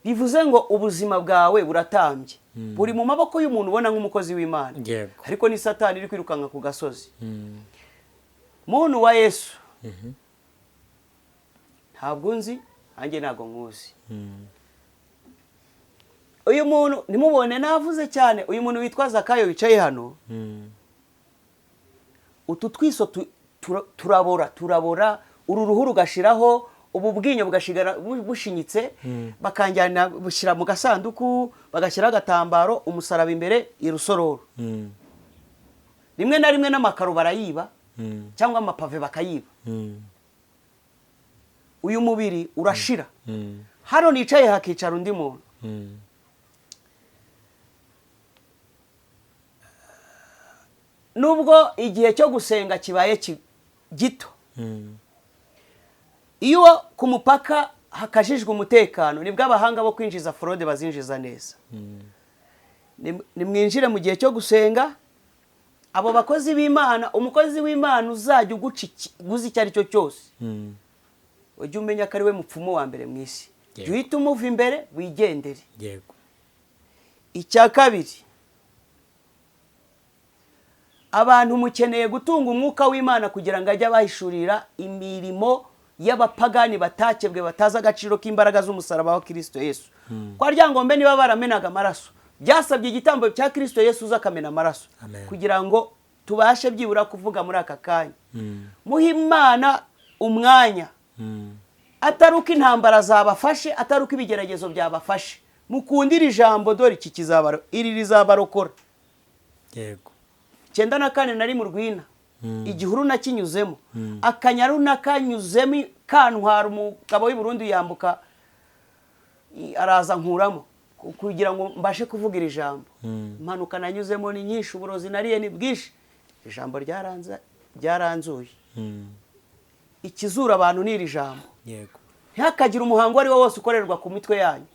Bivuze ngo ubuzima bwawe buratambye, buri mu maboko y'umuntu ubona nk'umukozi w'Imana, ariko ni Satani iri kwirukanka ku gasozi. Muntu wa Yesu ntabwo nzi, nanjye ntabwo nkuzi. Uyu muntu nimubone navuze cyane, uyu muntu witwa Zakayo wicaye hano, utu twiso turabora, uru ruhu rugashiraho, ubu bwinyo bugashigara bushinyitse, bakanjyana bushyira mu gasanduku, bagashyira agatambaro, umusaraba imbere, irusororo. Rimwe na rimwe n'amakaro barayiba cyangwa amapave bakayiba. Uyu mubiri urashira. Hano nicaye hakicara undi muntu. Nubwo igihe cyo gusenga kibaye gito, iyo ku mupaka hakajijwe umutekano nibwo abahanga bo kwinjiza fraude bazinjiza neza. Nimwinjire mu gihe cyo gusenga, abo bakozi b'Imana, umukozi w'Imana uzajya uguza icyo ari cyo cyose, ujye umenya ko ari we mupfumu wa mbere mu isi. Jya uhita umuva imbere wigendere. Yego. Icya kabiri, abantu mukeneye gutunga umwuka w'Imana kugira ngo ajye abahishurira imirimo y'abapagani batakebwe bataza agaciro k'imbaraga z'umusaraba wa Kristo Yesu. Kwa ryangombe niba baramenaga amaraso, byasabye igitambo cya Kristo Yesu uzakamena amaraso kugira ngo tubashe byibura kuvuga muri aka kanya. Muha Imana umwanya, ataruka intambara zabafashe, ataruka ibigeragezo byabafashe. Mukundira ijambo dore iki kizabaro, iri rizabarokora. Yego. 94 nari mu Rwina, igihuru nakinyuzemo, akanyaru nakanyuzemo, kantwara umugabo w'i Burundi yambuka araza nkuramo kugira ngo mbashe kuvugira ijambo. Impanuka nanyuzemo ni nyinshi, uburozi nariye ni bwinshi, ijambo ryaranzuye. Ikizura abantu ni iri jambo. Yego. Ntihakagira umuhango ari wo wose ukorerwa ku mitwe yanyu.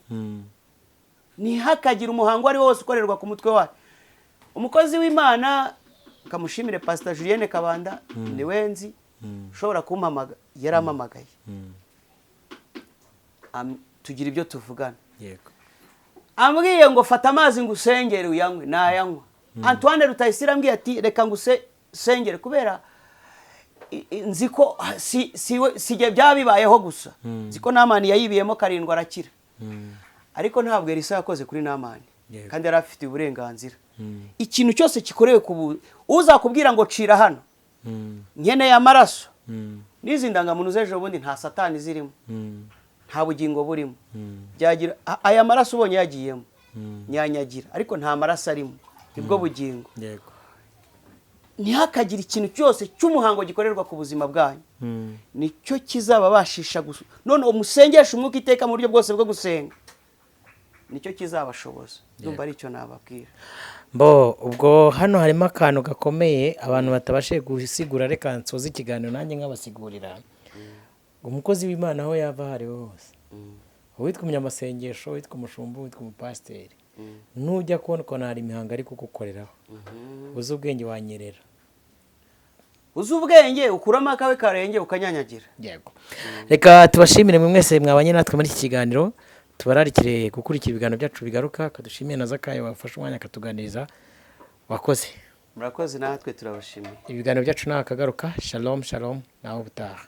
Ntihakagira umuhango ari wo wose ukorerwa ku mutwe wanyu. Umukozi w'Imana kamushimire Pastor Julienne Kabanda, niwe nzi ushobora kumpamagara yarampamagaye tugira ibyo tuvugana yego ambwiye ngo fata amazi ngo usengere uyanywe nayanywa Antoine Rutayisire ambwiye ati reka ngo usengere kubera nzi ko sije byabibayeho gusa nzi ko Namani yayibiyemo karindwa arakira ariko ntabwo Elisa yakoze kuri Namani kandi yari afite uburenganzira ikintu cyose kikorewe ku uzakubwira ngo cira hano nkeneye amaraso n'izi ndangamuntu z'ejo bundi nta satani zirimo nta bugingo burimo byagira aya maraso ubonye yagiyemo nyanyagira ariko nta maraso arimo nibwo bugingo yego ntihakagira ikintu cyose cy'umuhango gikorerwa ku buzima bwanyu nicyo kizababashisha none umusengesha umwuka iteka mu buryo bwose bwo gusenga nicyo kizabashoboza ndumva ari cyo nababwira ubwo hano harimo akantu gakomeye abantu batabashe gusigura reka nsoza ikiganiro nanjye nk'abasigurira umukozi w'Imana aho yava hari hose uwitwa umunyamasengesho witwa umushumba witwa umupasiteri nujya kubona ko hari imihango ari kugukoreraho uzi ubwenge wanyerera uzi ubwenge ukuramo akawe karenge ukanyanyagira yego reka tubashimire mwe mwese mwabanye natwe muri iki kiganiro tubararikire gukurikira ibiganiro byacu bigaruka kadushimiye na Zakayo wafashe umwanya akatuganiriza wakoze murakoze natwe turabashimiye ibiganiro byacu nakagaruka shalom naho butaha